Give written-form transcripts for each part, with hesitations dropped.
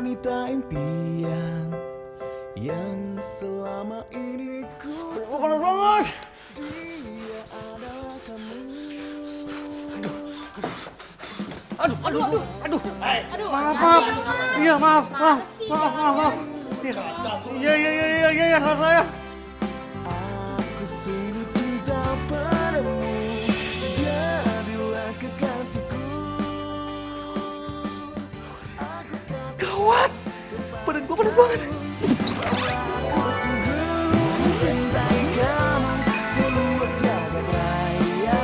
wanita impian yang selama ini ku panas banget. Dia adalah kamu. Aduh. Maaf. Iya, maaf. Iya, salah saya. Aku sungguh cinta padamu, jadilah kekasihku. Gawat, badan gue panas banget. Aku sungguh mencintai kamu, seluas jagat raya.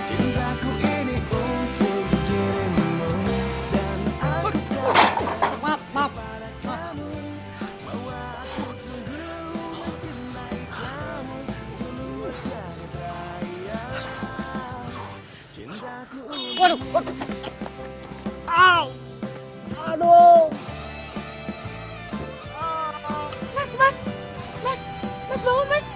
Cintaku ini untuk dirimu dan aku Maaf. kamu. Bahwa aku sungguh mencintai kamu, seluas jagat raya. Cintaku Waduh. Au. Aduh. Mas bangun mas.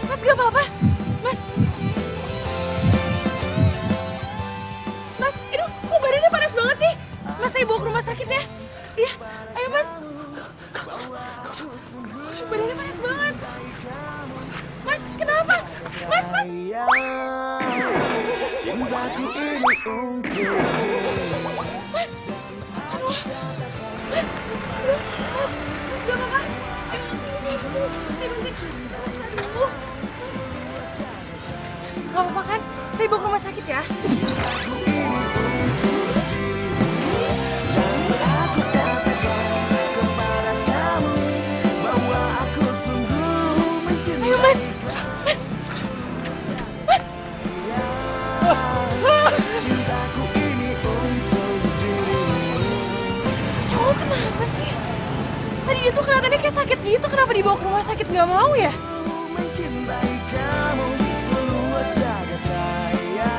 Mas gak apa-apa, mas. Mas, aduh, kok badannya panas banget sih? Mas, saya bawa ke rumah sakit ya. Iya, ayo mas. Badannya panas banget. Mas, kenapa? Mas. cintaku ini untuk dirimu. Mas, aduh. Mas gak apa-apa. Saya bantu. Aduh. Gak apa-apa kan? Saya bawa ke rumah sakit ya. Aku katakan kepada kamu bahwa aku sungguh mencintai. Ayo mas. Cintaku ini untuk dirimu. Cowok kenapa sih? Tadi dia tuh kelihatannya kayak sakit gitu. Kenapa dibawa ke rumah sakit nggak mau ya? Mencintai kamu seluas jagat raya.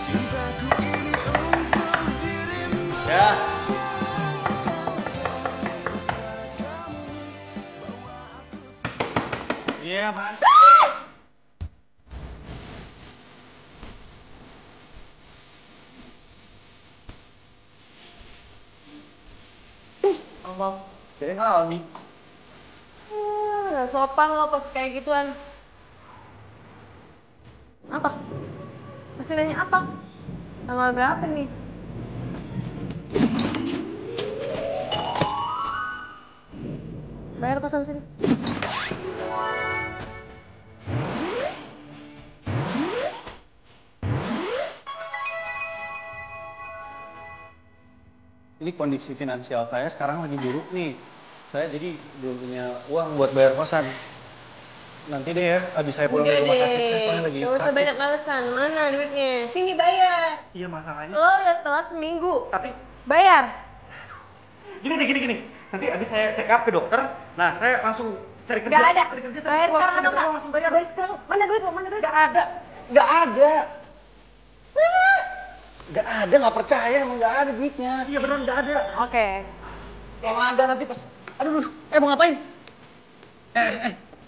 Cintaku ini untuk dirimu. Ya. Iya, Mas. Abang, jadi ngalami. Gak sopan lo pas kayak gituan. Apa? Masih nanya apa? Tanggal berapa nih? Bayar kosan sini. Ini kondisi finansial saya sekarang lagi buruk nih. Saya jadi belum punya uang buat bayar kosan. Nanti deh ya, abis saya pulang dari rumah sakit, saya soalnya lagi Gak usah sakit. banyak alasan. Mana duitnya? Sini bayar. Iya, masalahnya. Lo udah telat seminggu. Tapi Bayar. gini. Nanti abis saya check up ke dokter, nah saya langsung cari kerja. Gak ada. Cari kerja, Bayar uang, sekarang cari atau uang, enggak? langsung bayar. Bayar sekarang. Mana duit lo? Mana duit? Gak ada. Nggak percaya, emang gak ada duitnya. Iya beneran gak ada. Oke. Kalau ada nanti pas, aduh, mau ngapain?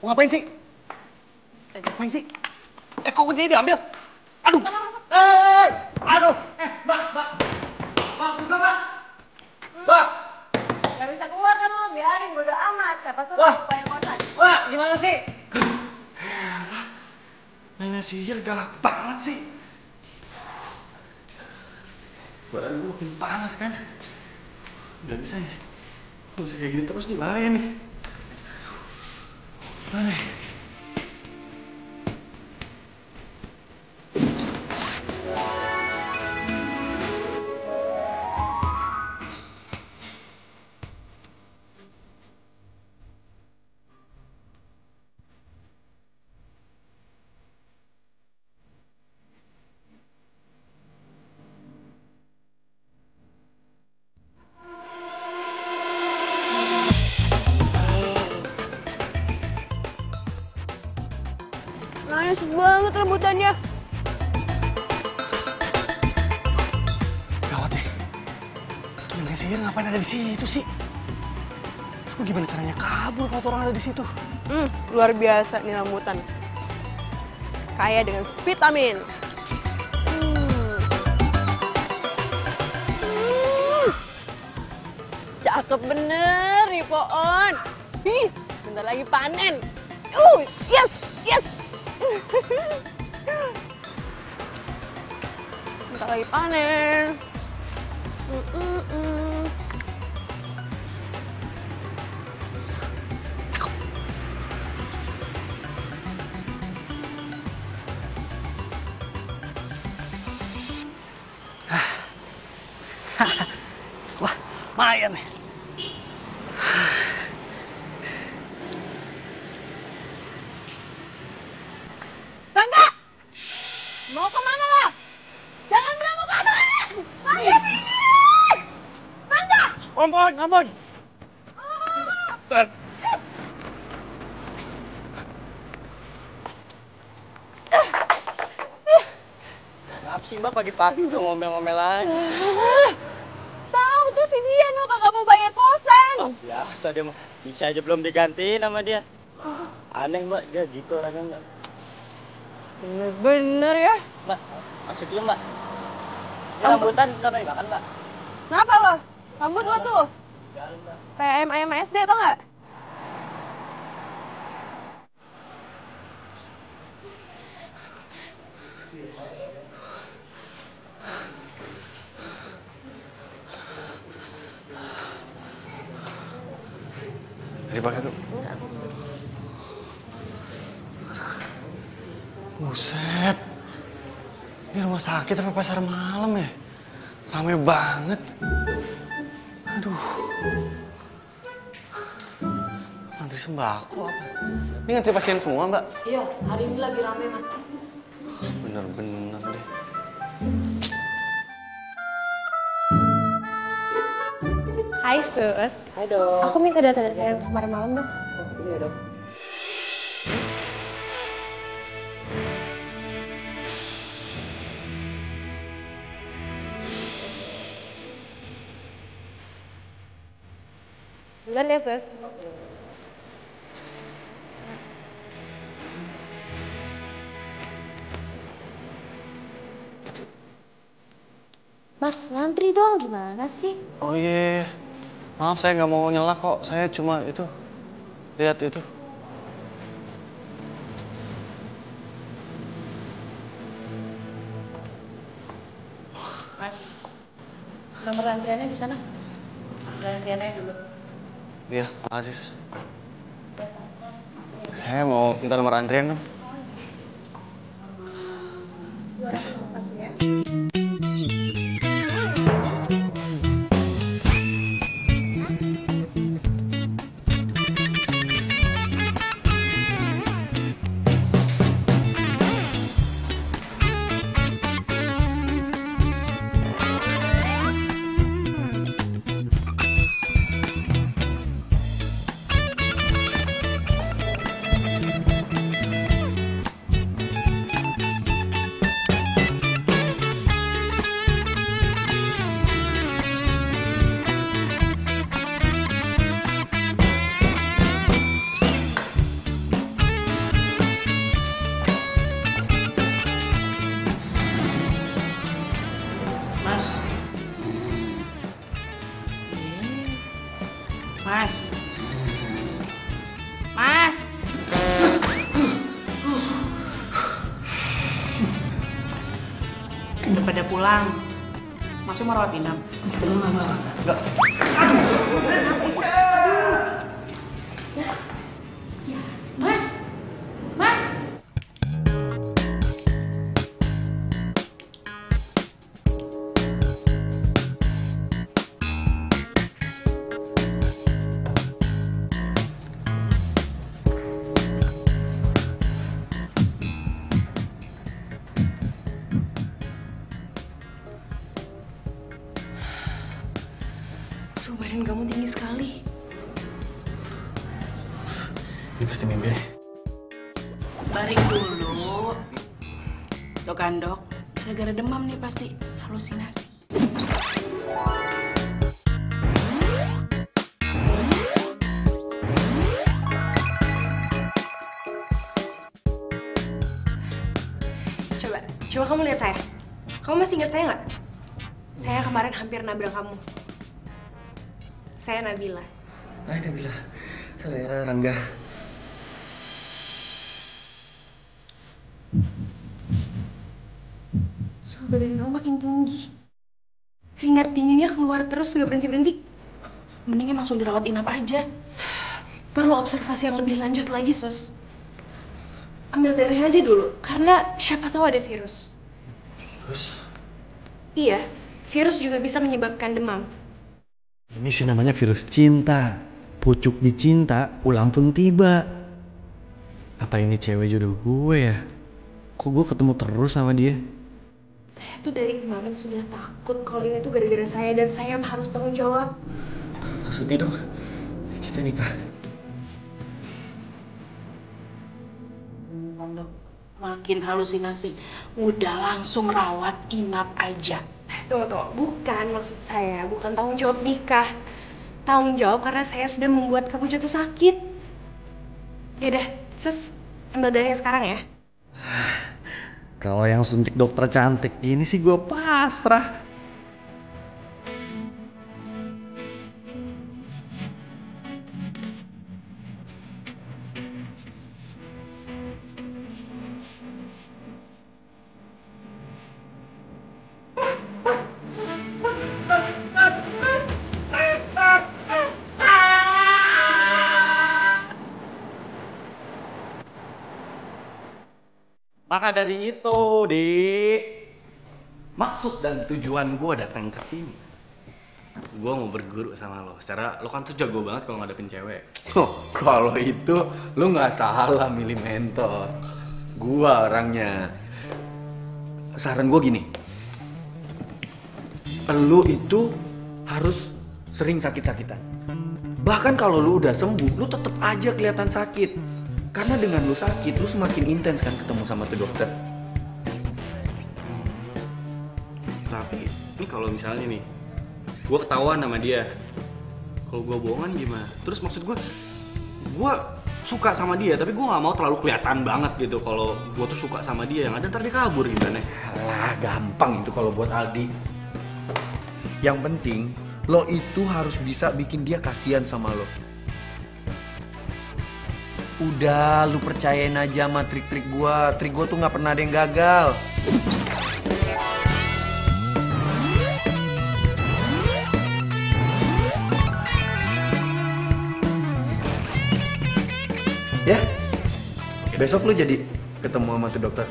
Mau ngapain sih? Ngapain sih? Kok kuncinya diambil? Aduh, aduh, mbak, buka mbak, mbak, Gak bisa keluar kan lo? Biarin, bodo amat. Siapa suruh Wah. lo bayar kosan? mbak, gimana sih? Nenek sihir galak banget sih. Badan gue makin panas kan? Gak bisa ya. Gak bisa kayak gini terus nih, bahaya nih. Gimana ya? Nice banget rambutannya. Gawat deh. Tuh nenek sihir ngapain ada di situ sih? Terus kok gimana caranya kabur kalau tuh orang ada di situ? Luar biasa nih rambutan. Kaya dengan vitamin. Cakep bener nih pohon. Ih, bentar lagi panen. Yes, yes. Bentar lagi panen. Wah, lumayan nih. Rangga! Mau kemana lo? Jangan bilang mau kemana! Rangga! Rangga! Ampun, ampun. Kenapa sih Mbak pagi-pagi udah ngomel-ngomel aja? Tahu tuh si dia no kagak mau bayar kosan. Biasa dia mah. Bisa aja belum digantiin sama dia. Aneh Mbak, dia gitu orangnya Mbak. Bener ya. Mbak, masuk dulu Mbak. Ini rambutan udah mau dimakan Mbak. Kenapa lo? Rambut lo tuh Jalan Mbak. kayak ayam SD tau nggak? Dipakai tuh. Buset. Ini rumah sakit apa pasar malam ya? Rame banget. Aduh. Antri sembako apa? Ini ngantri pasien semua, Mbak? Iya, hari ini lagi rame, Mas. Bener-bener deh. Hai sus. Hai dong. Aku minta data yang kemarin malam dong. Iya dong. Duluan ya sus. Mas, ngantri dong, gimana sih? Oh iya. Maaf, saya nggak mau nyela kok. Saya cuma itu. Lihat itu. Mas, nomor antriannya di sana. Nomor antriannya dulu. Iya, makasih, Sus. Saya mau minta nomor antrian dong. Mas. Mas. Mas. Udah pada pulang. Masih mau rawat inap? Enggak. Mas. Mas. Suhu badan kamu tinggi sekali. Ini pasti mimpi nih. Baring dulu. Dok kan dok, gara-gara demam nih pasti halusinasi. Coba kamu lihat saya. Kamu masih ingat saya nggak? Saya kemarin hampir nabrak kamu. Saya Nabila. Nabila. Saya Rangga. Suhu badan kamu makin tinggi. Keringat dinginnya keluar terus gak berhenti-berhenti. Mendingan langsung dirawat inap aja. Perlu observasi yang lebih lanjut lagi, Sus. Ambil darahnya aja dulu, karena siapa tahu ada virus. Virus? Iya, virus juga bisa menyebabkan demam. Ini sih namanya virus cinta. Pucuk dicinta, ulang pun tiba. Apa ini cewek jodoh gue ya? Kok gue ketemu terus sama dia? Saya tuh dari kemarin sudah takut kalau ini tuh gara-gara saya dan saya harus tanggung jawab. Maksudnya dong, kita nikah. Makin halusinasi. Udah langsung rawat inap aja. Tunggu, bukan maksud saya, bukan tanggung jawab nikah. Tanggung jawab karena saya sudah membuat kamu jatuh sakit. Yaudah, Sus, ambil darahnya sekarang ya. Kalau yang suntik dokter cantik ini sih gue pasrah. Maka dari itu, maksud dan tujuan gue datang ke sini. Gue mau berguru sama lo. Secara lo kan tuh jago banget kalau ngadepin cewek. Oh, kalau itu lo nggak salah milih mentor. Gua orangnya. Saran gue gini. Lo itu harus sering sakit-sakitan. Bahkan kalau lo udah sembuh, lo tetap aja kelihatan sakit. Karena dengan lu sakit, lu semakin intens kan ketemu sama tuh dokter. Tapi ini kalau misalnya nih, gue ketahuan sama dia, kalau gue bohongan gimana? Terus maksud gue suka sama dia, tapi gue nggak mau terlalu kelihatan banget gitu. Kalau gue tuh suka sama dia, yang ada ntar dia kabur gimana? Alah, gampang itu kalau buat Aldi. Yang penting, lo itu harus bisa bikin dia kasihan sama lo. Udah, lu percayain aja sama trik-trik gua. Trik gua tuh nggak pernah ada yang gagal. Ya, besok lu jadi ketemu sama tuh dokter.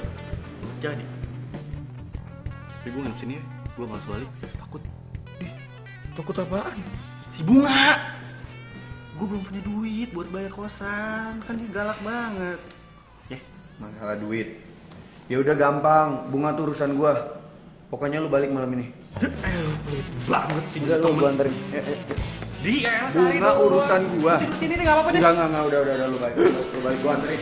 Jadi, tapi gue nginep sini ya. Gue malas balik, takut. Takut apaan? Si Bunga. Gue belum punya duit buat bayar kosan, kan dia galak banget. Masalah duit. Ya udah gampang, Bunga tuh urusan gua. Pokoknya lu balik malam ini. Pelit banget sih. Udah lu gua anterin. Bunga urusan gua. Sini deh, enggak apa-apa deh. Enggak, udah lu balik. Lu balik gua anterin.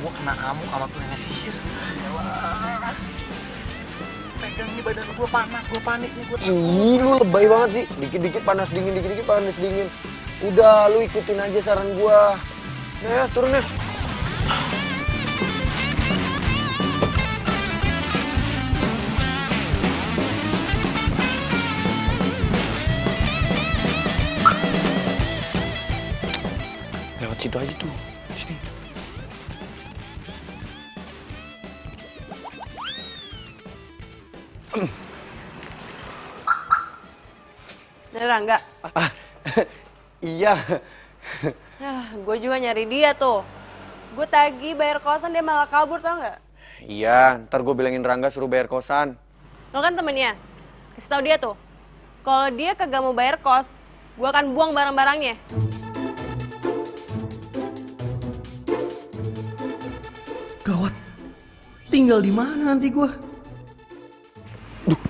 Gue kena amuk sama tuh nenek sihir. Pegang nih badan gue panas, gue panik nih. Ih, lu lebay banget sih. Dikit-dikit panas dingin, dikit-dikit panas dingin. Udah, lu ikutin aja saran gua. Nah ya, turun ya. Lewat situ aja tuh. Sini. Rangga. Iya. Gue juga nyari dia tuh. Gue tagih bayar kosan, dia malah kabur, tau nggak? Iya, ntar gue bilangin Rangga suruh bayar kosan. Lo kan temennya, kasih tau dia tuh. Kalau dia kagak mau bayar kos, gue akan buang barang-barangnya. Gawat. Tinggal di mana nanti gue? Duh,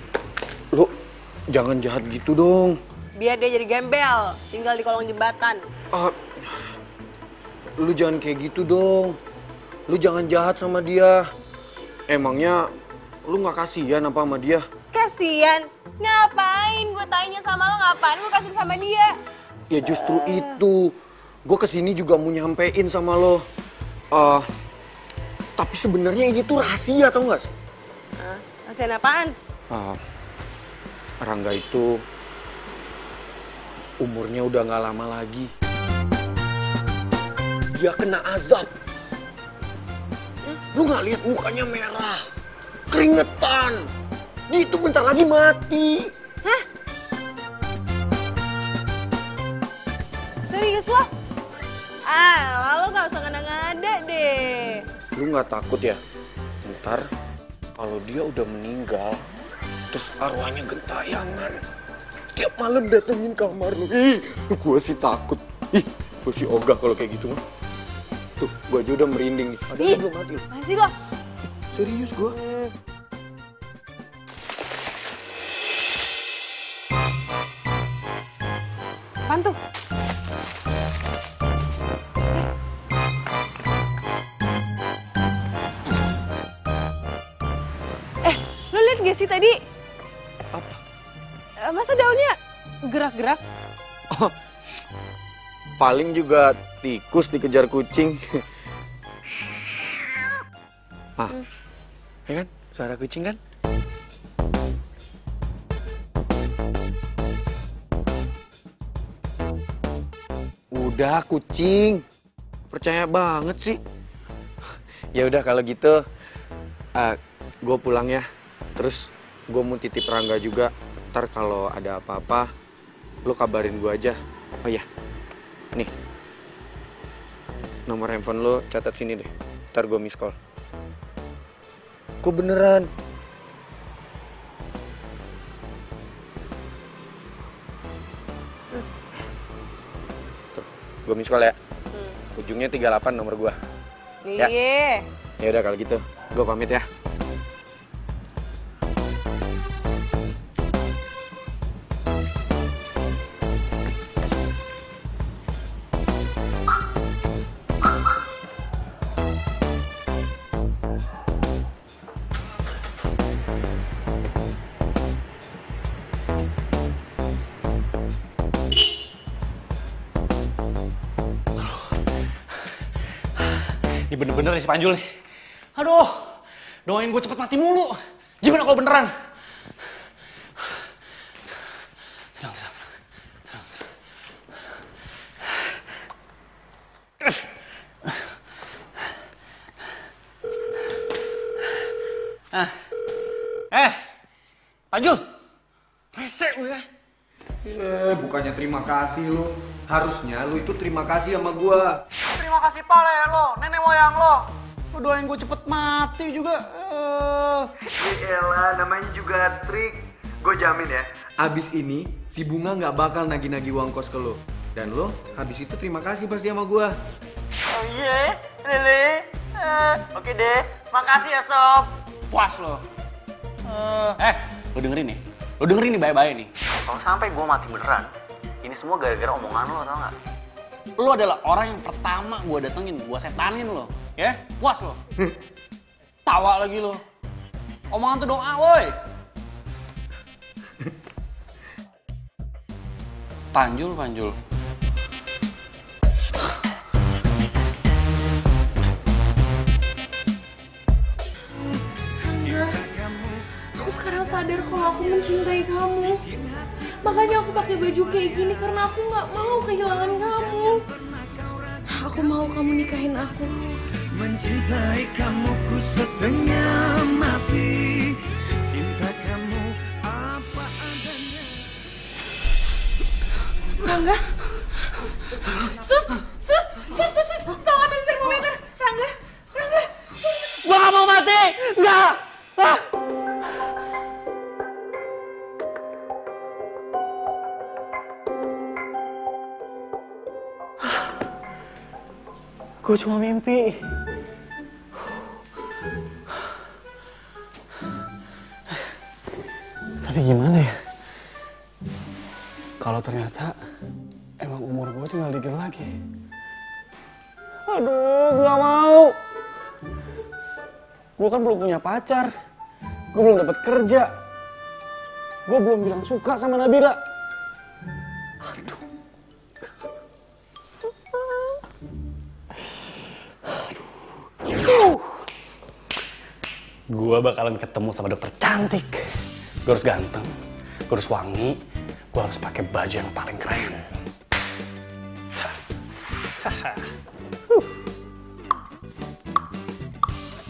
lo jangan jahat gitu dong. Biar dia jadi gembel, tinggal di kolong jembatan. Lu jangan kayak gitu dong. Lu jangan jahat sama dia. Emangnya lu nggak kasihan apa sama dia? Kasian? Ngapain? Gue tanya sama lo ngapain lu kasih sama dia? Ya justru itu. Gue kesini juga mau nyampein sama lo. Tapi sebenarnya ini tuh rahasia, tau gak? Rasain apaan? Rangga itu umurnya udah gak lama lagi. Dia kena azab. Lu gak lihat mukanya merah, keringetan. Dia itu bentar lagi mati. Hah? Serius lo? Lo gak usah ngada-ngada deh. Lu gak takut ya? Ntar kalau dia udah meninggal, terus arwahnya gentayangan, tiap malam datengin kamar lu. Ih, gue sih takut. Ih, gue sih ogah kalau kayak gitu mah. Tuh, gue aja udah merinding nih. Padahal belum mati. Masih lo? Serius gue. Apaan tuh? Lo liat gak sih tadi? Apa? Masa daunnya gerak-gerak? Oh, paling juga tikus dikejar kucing. Ya kan? Suara kucing kan? Udah kucing. Percaya banget sih. Ya udah kalau gitu gue pulang ya. Terus gue mau titip Rangga juga. Ntar kalau ada apa-apa lo kabarin gue aja. Oh iya. Nih. Nomor handphone lo catat sini deh. Ntar gue miss call. Gue beneran. Tuh, gue miss call ya. Ujungnya 38 nomor gue. Ya. Iya. Ya udah kalau gitu, gue pamit ya. Ini bener-bener nih si Panjul nih. Aduh, doain gue cepet mati mulu. Gimana kalau beneran? Tenang. Panjul, rese lu ya. Bukannya terima kasih lo. Harusnya lo itu terima kasih sama gue. Terima kasih pale lo, nenek moyang lo. Lo doain gue cepet mati juga. Yaelah, namanya juga trik. Gue jamin ya, abis ini si Bunga nggak bakal nagih-nagih uang kos ke lo. Dan lo habis itu terima kasih pasti sama gue. Oh iya, Lili. Oke deh, makasih ya Sob. Puas lo. Lo dengerin nih. Lo dengerin nih baik-baik nih. Kalau sampai gue mati beneran, ini semua gara-gara omongan lo, tau gak? Lo adalah orang yang pertama gue datengin, gue setanin lo. Ya, puas lo. Tawa lagi lo. Omongan tuh doa, woi. Panjul. Aku sekarang sadar kalau aku mencintai kamu. Makanya aku pakai baju kayak gini karena aku nggak mau kehilangan kamu. Aku mau kamu nikahin aku. Mencintai kamu ku setengah mati. Cinta kamu apa adanya. Rangga. Sus. Tolong ambil termometer. Rangga. Gua gak mau mati! Nggak! Gue cuma mimpi. Tapi gimana ya? Kalau ternyata emang umur gue tinggal dikit lagi. Aduh, gak mau. Gue kan belum punya pacar. Gue belum dapat kerja. Gue belum bilang suka sama Nabila. Aduh, gue bakalan ketemu sama dokter cantik. Gue harus ganteng, gue harus wangi, gue harus pakai baju yang paling keren.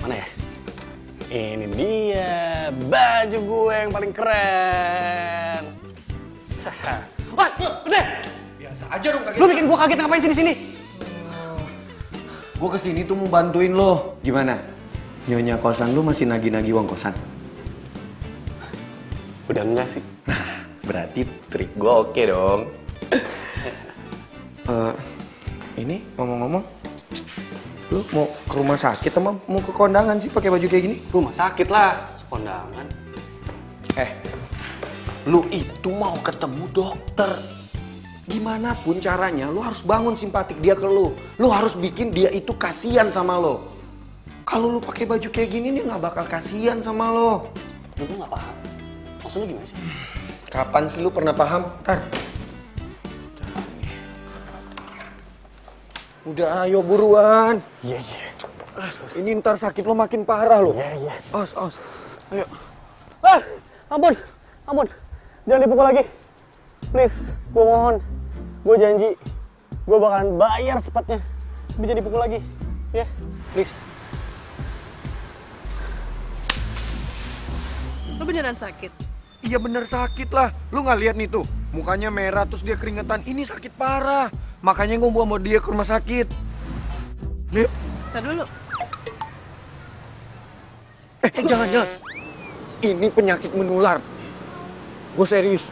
Mana ya? Ini dia baju gue yang paling keren. Wah, udah. Biasa aja dong kaget. Lu bikin gue kaget ngapain sih di sini? Gue kesini tuh mau bantuin lo. Gimana? Nyonya kosan lu masih nagih-nagih uang kosan? Udah enggak sih. Nah, berarti trik gue oke dong. Ini ngomong-ngomong, lu mau ke rumah sakit sama mau ke kondangan sih pakai baju kayak gini? Rumah sakit lah, kondangan. Lu itu mau ketemu dokter. Gimana pun caranya, lu harus bangun simpatik dia ke lu. Lu harus bikin dia itu kasihan sama lo. Kalau lu pakai baju kayak gini, dia nggak bakal kasihan sama lo. Gue nggak paham. Maksud lu gimana sih? Kapan sih lu pernah paham? Ntar. Udah, ayo buruan. Iya. Ini ntar sakit lo makin parah lo. Iya. Os. Ayo. Ampun. Jangan dipukul lagi. Please, gue mohon. Gue janji, gue bakalan bayar secepatnya. Bisa dipukul lagi, ya? Please. Lo beneran sakit? Iya bener sakit lah. Lu nggak lihat nih tuh, mukanya merah terus dia keringetan. Ini sakit parah. Makanya gue bawa dia ke rumah sakit. Yuk. Tar dulu. Jangan. Ini penyakit menular. Gue serius.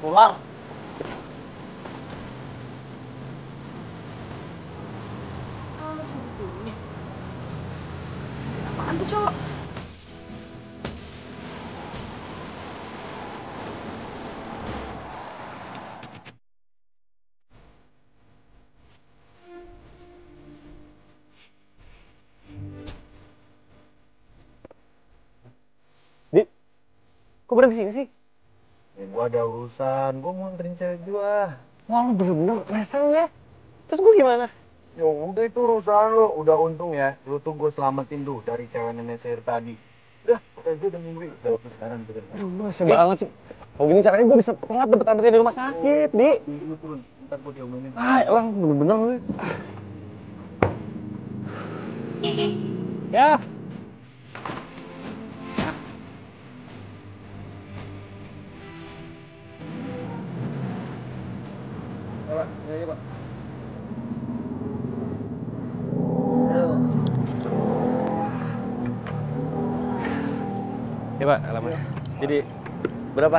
Pulang. Sebetulnya. Apaan tuh cowok? Dik, kok berhenti sini sih? Ya, gua ada urusan, gua mau nganterin cewek gua. Wah, lu bener-bener lesang ya. Terus gue gimana? Ya udah itu urusan lo, udah untung ya. Lu tuh gua selamatin tuh dari cewek nenek sihir tadi. Udah, gue udah minggu. Udah sekarang bener. Aduh, masih banget sih. Kalau gini caranya gue bisa telat dapet antrian di rumah sakit, Dik. Lu turun, ntar gua diomelin. Elang bener-bener lu. Ya. Pak, ya, Pak. Ya, Pak, alamat. Jadi berapa?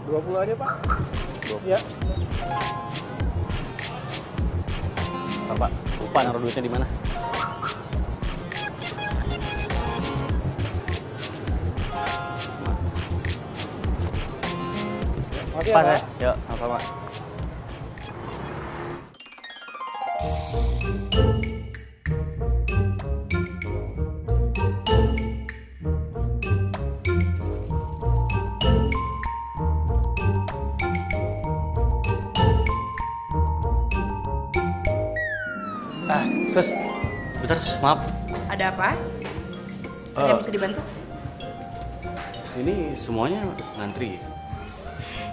20 aja, Pak. 20. Ya. Pak, lupa naruh duitnya di mana? Makasih ya, Pak, Pak. yuk, sama-sama. Sus, bentar sus, maaf. Ada apa? Ada yang bisa dibantu? Ini semuanya ngantri.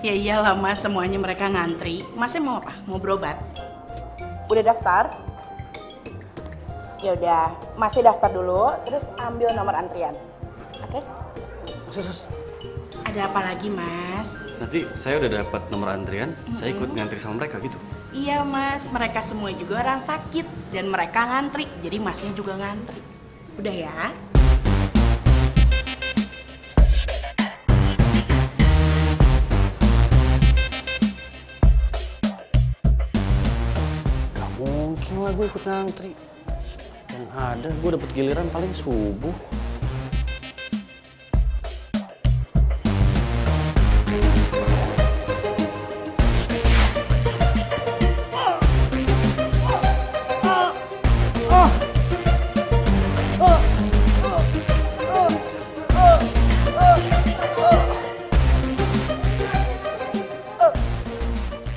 Ya iyalah mas, semuanya mereka ngantri. Masnya mau apa? Mau berobat? Udah daftar? Ya udah, masih daftar dulu, terus ambil nomor antrian. Oke? Sus. Ada apa lagi mas? Nanti saya udah dapat nomor antrian, saya ikut ngantri sama mereka gitu. Iya mas, mereka semua juga orang sakit dan mereka ngantri, jadi masnya juga ngantri. Udah ya? Gak mungkin lah gue ikut ngantri. Yang ada gue dapet giliran paling subuh.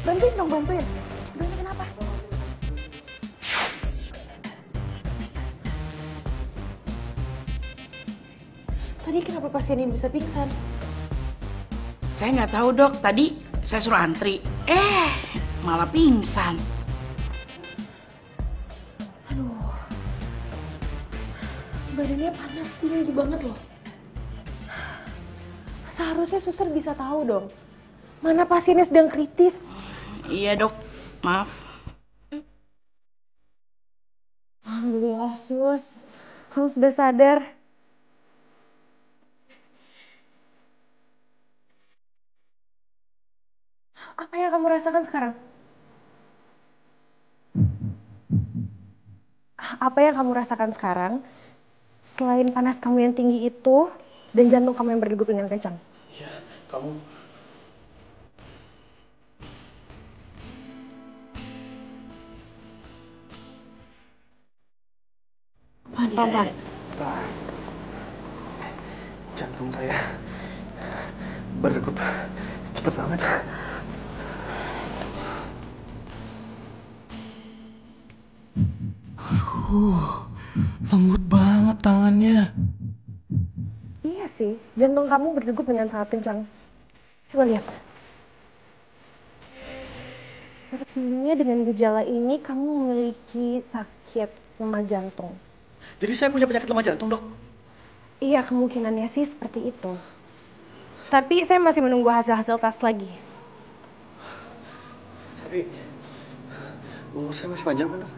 Bantuin dong, bantuin. Aduh, ini kenapa? pasien ini bisa pingsan? Saya nggak tahu dok, tadi saya suruh antri. Malah pingsan. Aduh, badannya panas tinggi banget loh. Seharusnya suster bisa tahu dong, mana pasiennya sedang kritis. Iya dok, maaf. Alhamdulillah sus, kamu sudah sadar. Apa yang kamu rasakan sekarang? Apa yang kamu rasakan sekarang? Selain panas kamu yang tinggi itu dan jantung kamu yang berdegup dengan kencang. Iya, kamu. Pelan-pelan. Jantung saya berdegup cepet banget. Lembut banget tangannya. Iya sih, jantung kamu berdegup dengan sangat kencang. Coba lihat. Sepertinya dengan gejala ini kamu memiliki sakit lemah jantung. Jadi saya punya penyakit lemah jantung, dok? Iya, kemungkinannya sih seperti itu. Tapi saya masih menunggu hasil-hasil tes lagi. Tapi umur saya masih panjang kan, dok?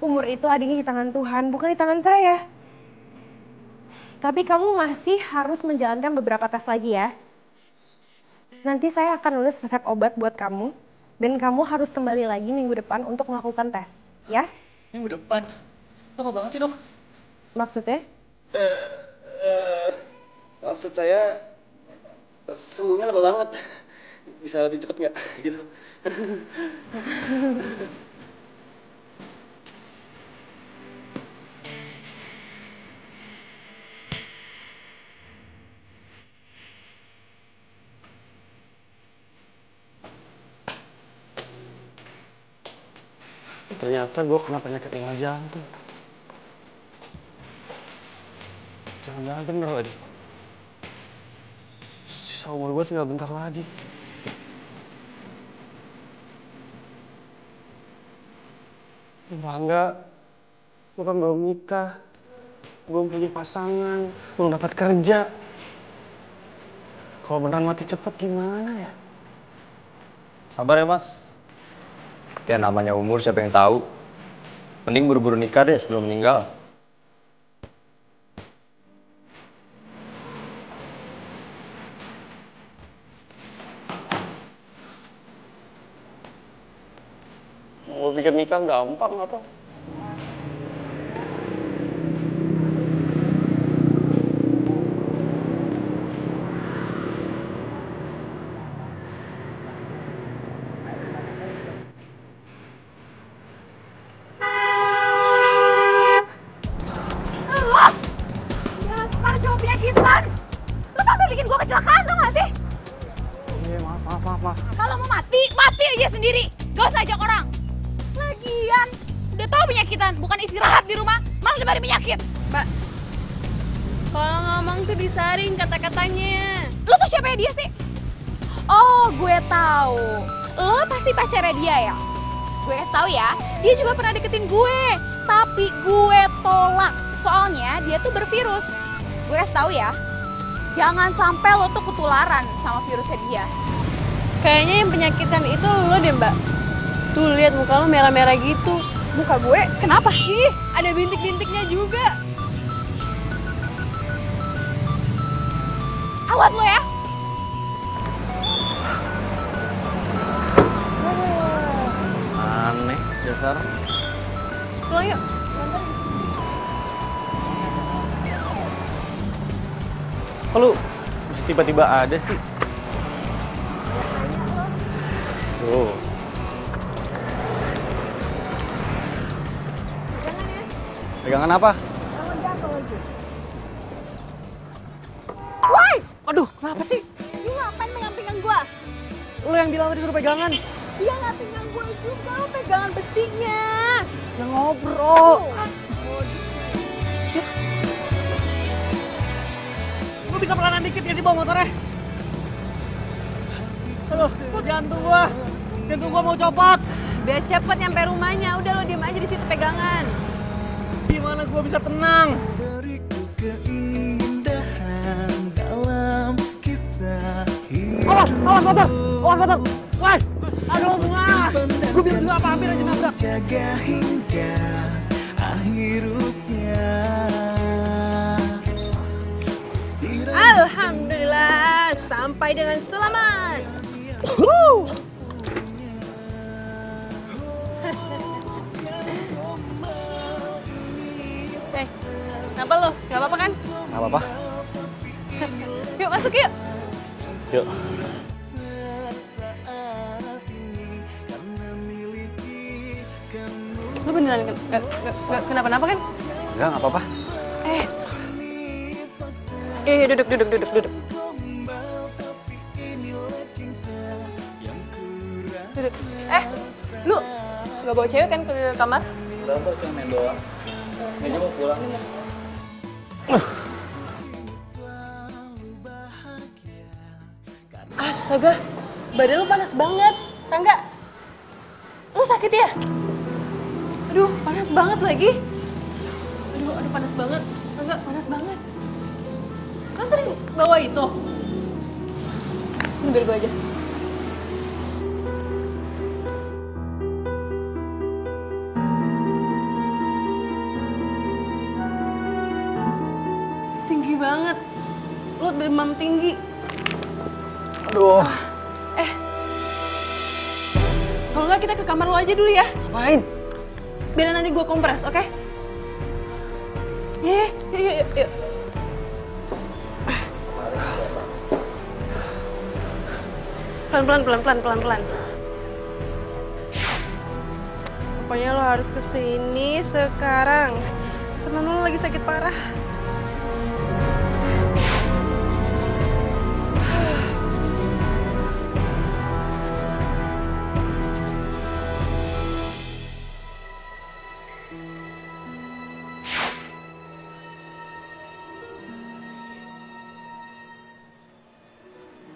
Umur itu adanya di tangan Tuhan, bukan di tangan saya. Tapi kamu masih harus menjalankan beberapa tes lagi ya. Nanti saya akan nulis resep obat buat kamu. Dan kamu harus kembali lagi minggu depan untuk melakukan tes, ya? Minggu depan? Lama banget sih, dok? Maksudnya? Maksud saya sembuhnya lama banget. Bisa lebih cepat nggak? Gitu. Ternyata gue kena penyakit lemah jantung. Jangan-jangan bener lagi. Sisa umur gue tinggal bentar lagi. Bangga, gue kan belum nikah, belum punya pasangan, belum dapat kerja. Kalau beneran mati cepet gimana ya? Sabar ya mas. Ya namanya umur siapa yang tahu. Mending buru-buru nikah deh sebelum meninggal. Mau pikir nikah gampang apa? Kecelakaan tuh gak sih? Iya, maaf. Kalau mau mati, mati aja sendiri. Gak usah ajak orang. Lagian, udah tahu penyakitan, bukan istirahat di rumah, malah nyebarin penyakit. Mbak, kalau ngomong tuh disaring kata-katanya. Lo tuh siapa ya dia sih? Oh, gue tahu. Lo pasti pacarnya dia ya? Gue kasih tahu ya, dia juga pernah deketin gue. Tapi gue tolak, soalnya dia tuh bervirus. Gue kasih tahu ya, jangan sampai lo tuh ketularan sama virusnya dia. Kayaknya yang penyakitan itu lo deh, Mbak. Tuh lihat muka lo merah-merah gitu. Muka gue kenapa? Ih, ada bintik-bintiknya juga. Awas lo ya. Aneh dasar. Pulang yuk. Kok lu bisa tiba-tiba ada sih? Tuh. Pegangan apa? Woi! Aduh, kenapa sih? Lu ngapain megang-pegang gua? Lu yang bilang tadi suruh pegangan. Dia nggak pegang gua juga, lu pegangan besinya. Yang ngobrol. Lu bisa pelanan dikit ya sih bawa motornya? Aduh, jantung gua mau copot. Biar cepet nyampe rumahnya, udah lo diem aja di situ pegangan. Gimana gua bisa tenang? Awas motor! Woi! Aduh, bunga! Gua bilang juga apa, hampir aja nabrak. Jaga hingga akhir usia. Alhamdulillah, sampai dengan selamat. Kenapa lo? Gak apa-apa kan? Gak apa-apa. Yuk masuk yuk. Yuk. Lo beneran kenapa-napa kan? Enggak, gak apa-apa. Duduk. Duduk. Lu gak bawa cewek kan ke kamar? Udah kok, cuma main doang. Kayaknya mau pulang. Astaga, badan lu panas banget. Rangga, lu sakit ya? Aduh, panas banget lagi. Aduh, panas banget. Rangga, panas banget. Lu sering bawa itu? Sini biar gue aja. Tinggi banget. Lu demam tinggi. Aduh. Kalau nggak kita ke kamar lo aja dulu ya. Ngapain? Biar nanti gue kompres, oke? Yuk. Pelan-pelan. Pokoknya lo harus kesini sekarang. Temen lo lagi sakit parah.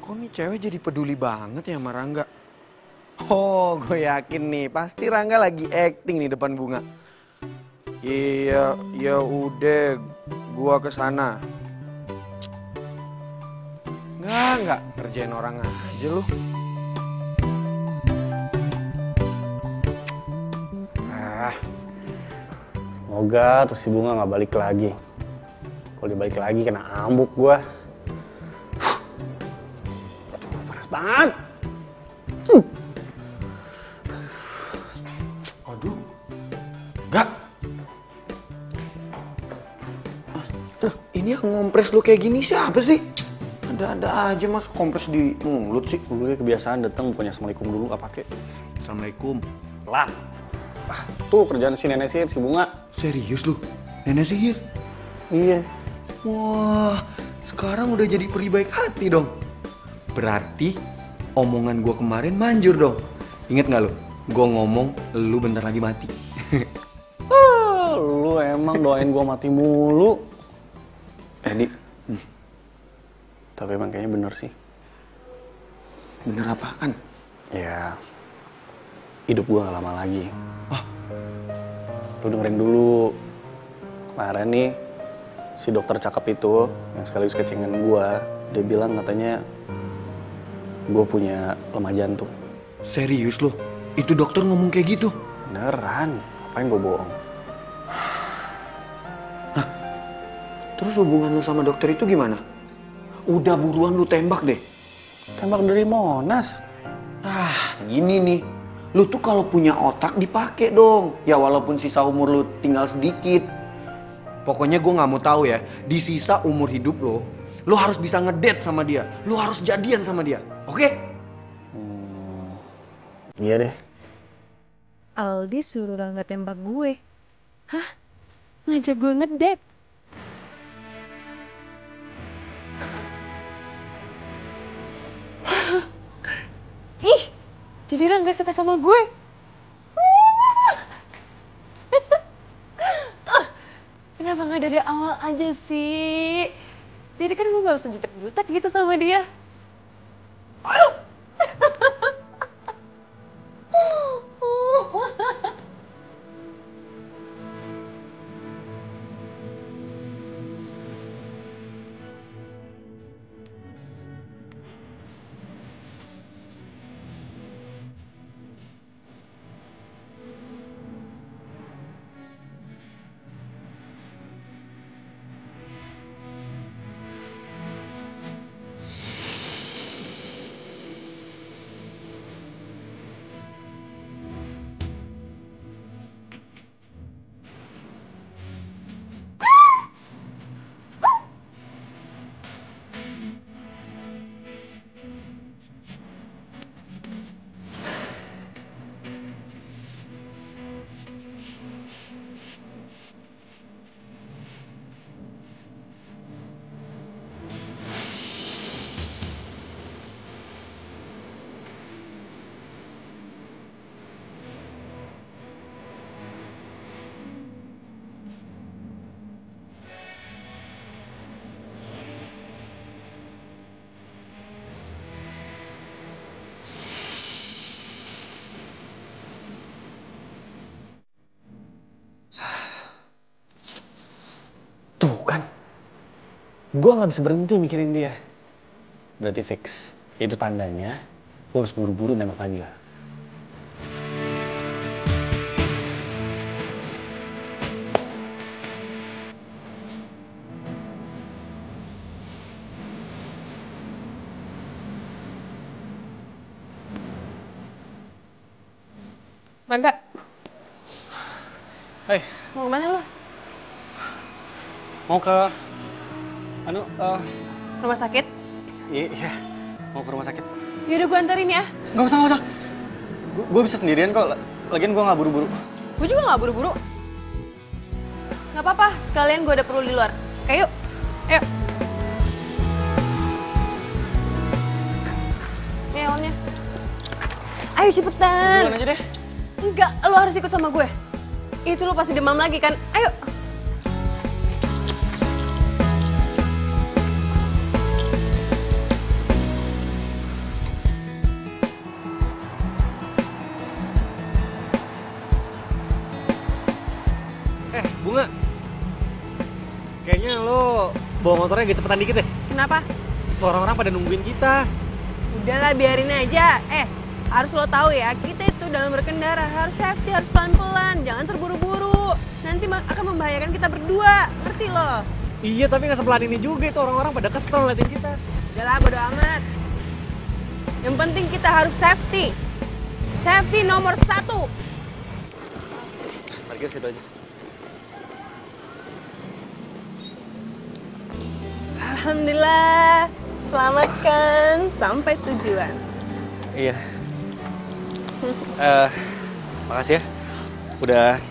Kok nih cewek jadi peduli banget ya sama Rangga? Oh, gue yakin nih, pasti Rangga lagi acting nih depan Bunga. Iya, ya udah, gua kesana. Enggak, kerjain orang aja lu. Semoga tuh si Bunga nggak balik lagi. Kalau dia balik lagi kena ambuk gua. Aduh, panas banget. Waduh, enggak. Ini yang ngompres lu kayak gini siapa sih? Ada-ada aja mas kompres di mulut sih. Gue kebiasaan datang punya assalamualaikum dulu nggak pakai. Assalamualaikum. Lah. Tuh kerjaan si nenek sihir si Bunga. Serius lu? Nenek sihir? Iya. Wah, sekarang udah jadi peri baik hati dong. Berarti omongan gua kemarin manjur dong. Ingat nggak lu? Gua ngomong lu bentar lagi mati. Lu emang doain gua mati mulu. Di. Tapi emang kayaknya bener sih. Bener apaan? Ya, hidup gua gak lama lagi. Lu dengerin dulu. Kemarin nih, si dokter cakep itu, yang sekaligus kecengan gua, dia bilang katanya gua punya lemah jantung. Serius lu? Itu dokter ngomong kayak gitu? Beneran, ngapain gua bohong? Nah, terus hubungan lu sama dokter itu gimana? Udah buruan lu tembak deh. Tembak dari Monas? Gini nih. Lu tuh kalau punya otak dipakai dong. Ya walaupun sisa umur lu tinggal sedikit. Pokoknya gue nggak mau tahu ya. Di sisa umur hidup lu harus bisa ngedate sama dia. Lu harus jadian sama dia. Oke? Iya deh. Aldi suruh Rangga tembak gue. Hah? Ngajak gue ngedate? Ih, jadi Rangga suka sama gue. Kenapa nggak dari awal aja sih? Jadi kan gue gak usah jutek-jutek gitu sama dia. Tuh kan, gue nggak bisa berhenti mikirin dia. Berarti fix, itu tandanya gue harus buru-buru nembak Nabila. Rangga, Hei, mau kemana lo? mau ke, Rumah sakit? iya, mau ke rumah sakit. Yaudah gue anterin ya. Gak usah. Gue bisa sendirian kok, lagian gue gak buru-buru. Gue juga gak buru-buru. Gak apa-apa, sekalian gue ada perlu di luar. Ayo, ayo. Nih helmnya. Ayo cepetan. Duluan aja deh. Enggak, lo harus ikut sama gue. Itu lo pasti demam lagi kan? Ayo. Bunga, kayaknya lo bawa motornya agak cepetan dikit deh. Kenapa? Orang-orang pada nungguin kita. Udahlah biarin aja. Harus lo tahu ya, kita itu dalam berkendara harus safety, harus pelan-pelan, jangan terburu-buru. Nanti akan membahayakan kita berdua, ngerti lo? Iya, tapi nggak sepelan ini juga itu orang-orang pada kesel liatin kita. Udahlah, bodo amat. Yang penting kita harus safety. Safety nomor 1. Parkir situ aja. Alhamdulillah, selamatkan sampai tujuan. Iya. Makasih ya, udah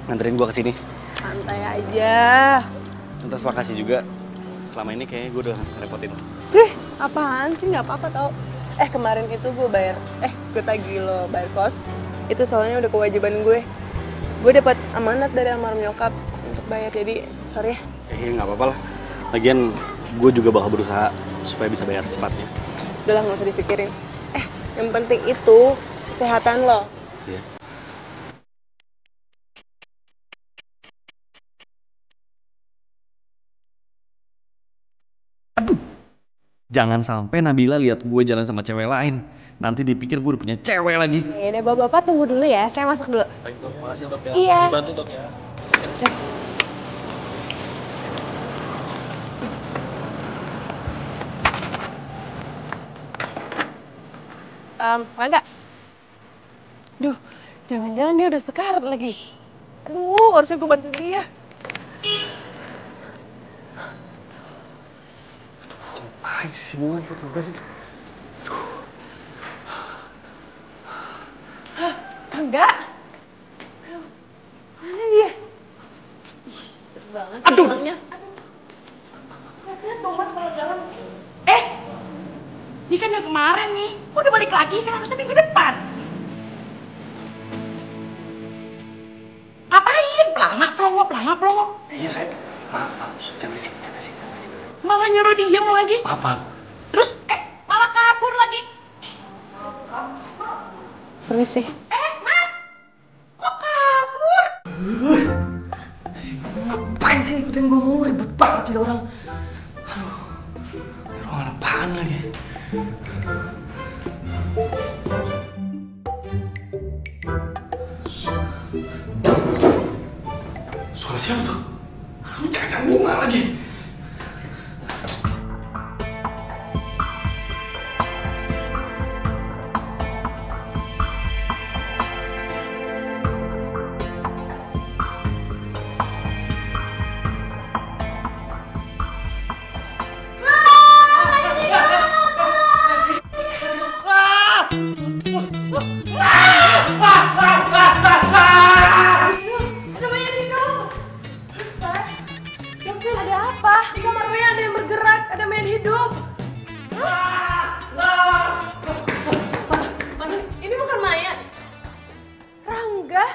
nganterin gua kesini. Santai aja. Terus makasih juga, selama ini kayaknya gue udah ngerepotin lo. Apaan sih, nggak apa-apa tau. Kemarin itu gue bayar, gue tagih lo bayar kos. Itu soalnya udah kewajiban gue. Gue dapat amanat dari almarhum nyokap untuk bayar, jadi sorry ya. Nggak apa-apa lah. Lagian gue juga bakal berusaha supaya bisa bayar secepatnya. Udah lah, nggak usah dipikirin. Yang penting itu kesehatan lo. Iya. Jangan sampai Nabila lihat gue jalan sama cewek lain. Nanti dipikir gue udah punya cewek lagi. Ya udah, bapak tunggu dulu ya. Saya masuk dulu. Baik dok, makasih dok ya. Iya. Dibantu dok ya. Rangga. Duh, jangan-jangan dia udah sekarat lagi. Aduh, harusnya gue bantu dia. Apaan sih Bunga ikut gue sih? Enggak. Mana dia? Banget. Aduh. Bilangnya. Lihat dong mas kalau jalan. Ini kan yang kemarin nih. Kok udah balik lagi? Kan harusnya minggu depan. Ngapain? Pelangak pelongok. Iya saya Jangan berisik. Malah nyuruh diem lagi. Apa? Terus, malah kabur lagi. Permisi. Mas! Kok kabur? Ngapain sih ikutin gue mulu, ribet banget jadi orang. Aduh, ini ruangan apaan lagi? Suara siapa tuh? Aduh, jangan bunga lagi. Ada banyak hidup. Suster, dokter ada apa? Di kamar Maya ada yang bergerak, ada mayat hidup. Ini bukan mayat. Rangga.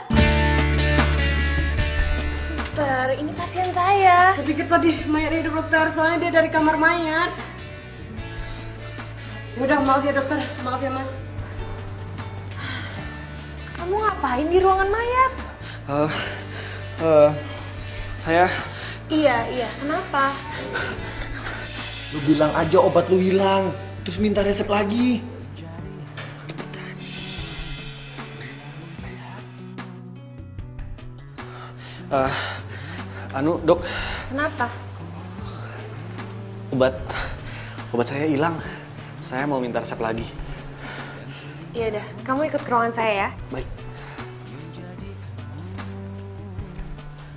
Suster, ini pasien saya. Sedikit tadi mayat hidup dokter, soalnya dia dari kamar mayat. Udah, maaf ya dokter, maaf ya mas. Kamu ngapain di ruangan mayat? Saya... Iya, kenapa? Lu bilang aja obat lu hilang, terus minta resep lagi. Dok, Kenapa? obat saya hilang. Saya mau minta resep lagi. Iya udah, kamu ikut ke ruangan saya ya. Baik.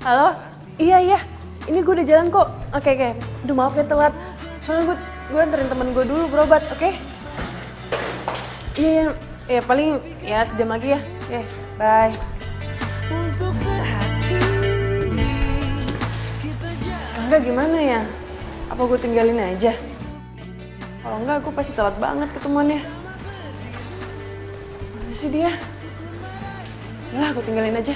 Halo? Iya. Ini gue udah jalan kok. Oke. Aduh maaf ya telat. Soalnya gue anterin temen gue dulu berobat, oke? Iya, paling ya sejam lagi ya. Oke, bye. Untuk sehati Sekarang gimana ya? Apa gue tinggalin aja? Kalau enggak, gue pasti telat banget ketemuannya. Mana sih dia? Yalah, gue tinggalin aja.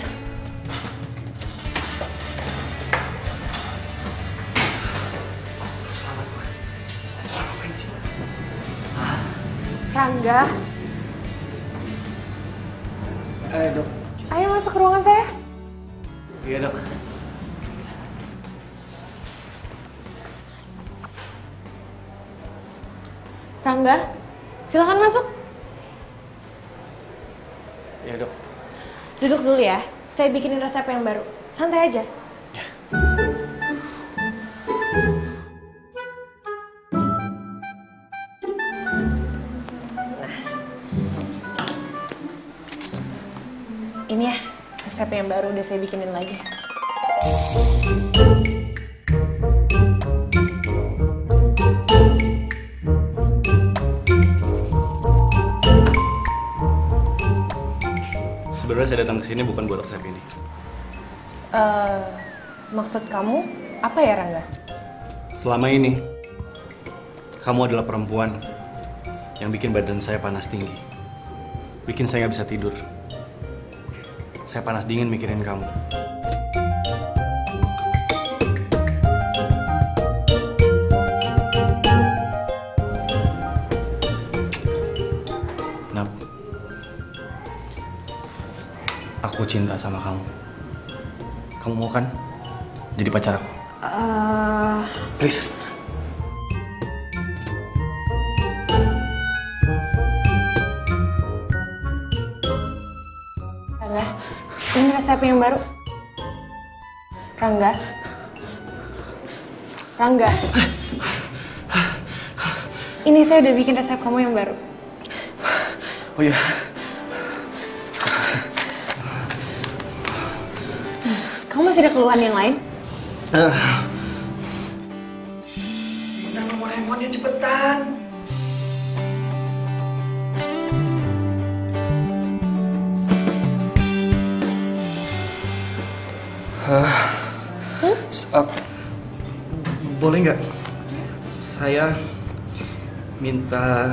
Rangga, Dok. ayo masuk ke ruangan saya. Iya, Dok. Rangga, silakan masuk. Iya, Dok. Duduk dulu ya, saya bikinin resep yang baru. Santai aja. Ini ya, resep yang baru udah saya bikinin lagi. Sebenarnya saya datang ke sini bukan buat resep ini. Maksud kamu apa ya, Rangga? Selama ini, kamu adalah perempuan yang bikin badan saya panas tinggi. Bikin saya nggak bisa tidur. Saya panas dingin mikirin kamu. Nap, aku cinta sama kamu. Kamu mau kan jadi pacar aku? Please. Rangga, ini resep yang baru. Rangga. Ini saya udah bikin resep kamu yang baru. Oh iya. Kamu masih ada keluhan yang lain? Minta nomor handphonenya cepetan. Boleh nggak? Saya minta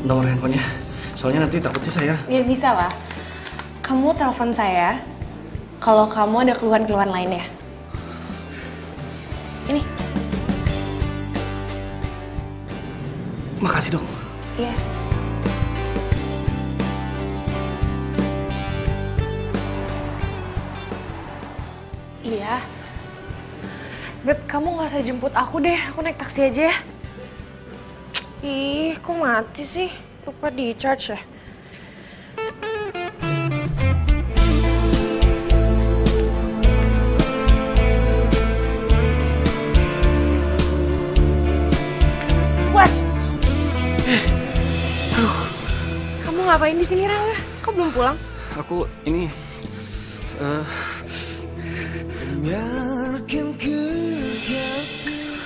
nomor handphonenya. Soalnya nanti takutnya saya... Ya bisa lah. Kamu telepon saya kalau kamu ada keluhan-keluhan lainnya. Ini. Makasih dok. Iya. Iya. Beb, kamu gak usah jemput aku deh. Aku naik taksi aja ya. Ih, kok mati sih? Lupa di-charge ya? What? Kamu ngapain di sini, Rangga? Kok belum pulang? Aku ini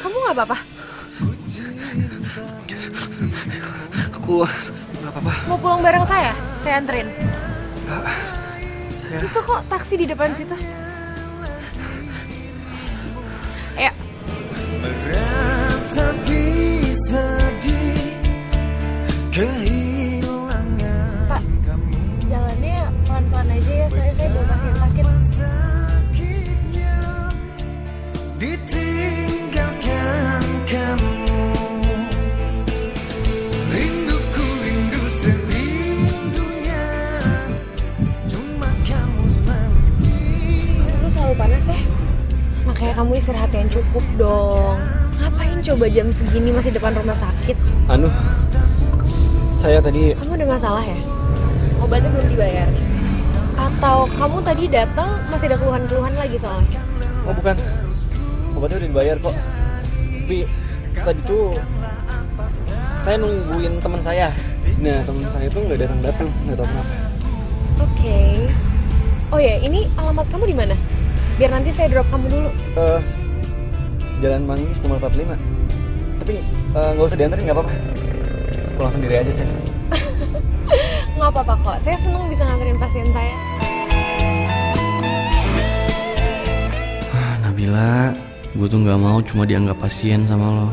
Kamu gak apa-apa? Aku nggak apa-apa. Mau pulang bareng saya? Saya anterin. Saya... Itu kok taksi di depan situ. Ayo. Tak bisa kehilangan. Pak, jalannya pelan-pelan aja ya. Saya bawa pasien sakit. Ditinggalkan kamu. Rinduku rindu serindunya. Cuma kamu selalu Lu selalu panas ya? Makanya kamu istirahat yang cukup dong. Ngapain coba jam segini masih depan rumah sakit? Anu, saya tadi... Kamu ada masalah ya? Obatnya belum dibayar? Atau kamu tadi datang masih ada keluhan-keluhan lagi soalnya? Oh bukan, obatnya udah dibayar kok. Tapi tadi tuh saya nungguin teman saya. Nah teman saya tuh nggak datang, nggak tahu kenapa. Oke. Oh ya, ini alamat kamu di mana? Biar nanti saya drop kamu dulu. Jalan Manggis nomor 45. Tapi nggak usah dianterin, nggak apa-apa. Pulang sendiri aja saya. Nggak apa-apa kok, saya seneng bisa nganterin pasien saya. Nabila, gue tuh nggak mau cuma dianggap pasien sama lo.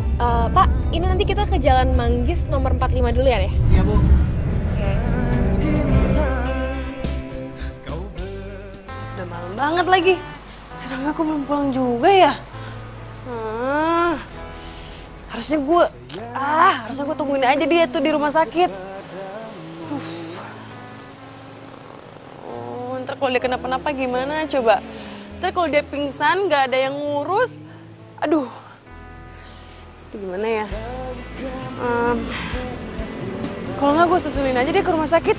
Pak, ini nanti kita ke Jalan Manggis nomor 45 dulu ya? Iya, Bu. Udah malam banget lagi. Serang aku belum pulang juga ya? Harusnya gue tungguin aja dia tuh di rumah sakit. Ntar kalau dia kenapa-napa gimana coba? Ntar kalau dia pingsan gak ada yang ngurus, aduh gimana ya? Kalau nggak gue susulin aja dia ke rumah sakit.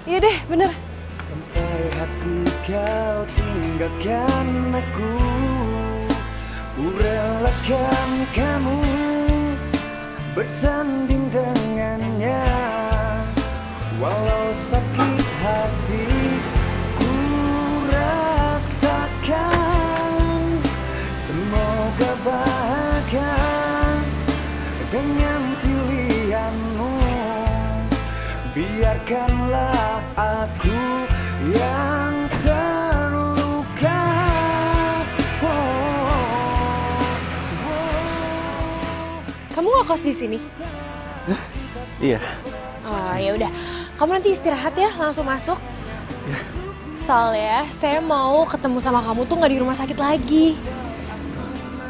Iya deh, bener. sampai hati kau tinggalkan aku. Kurelakan kamu bersanding dengannya. Walau sakit hati ku rasakan. Semoga bahagia dengan pilihanmu. Biarkanlah aku yang terluka. Kamu nggak kos di sini? Iya. Oh ya udah, kamu nanti istirahat ya, langsung masuk. Ya. Soalnya saya mau ketemu sama kamu tuh nggak di rumah sakit lagi.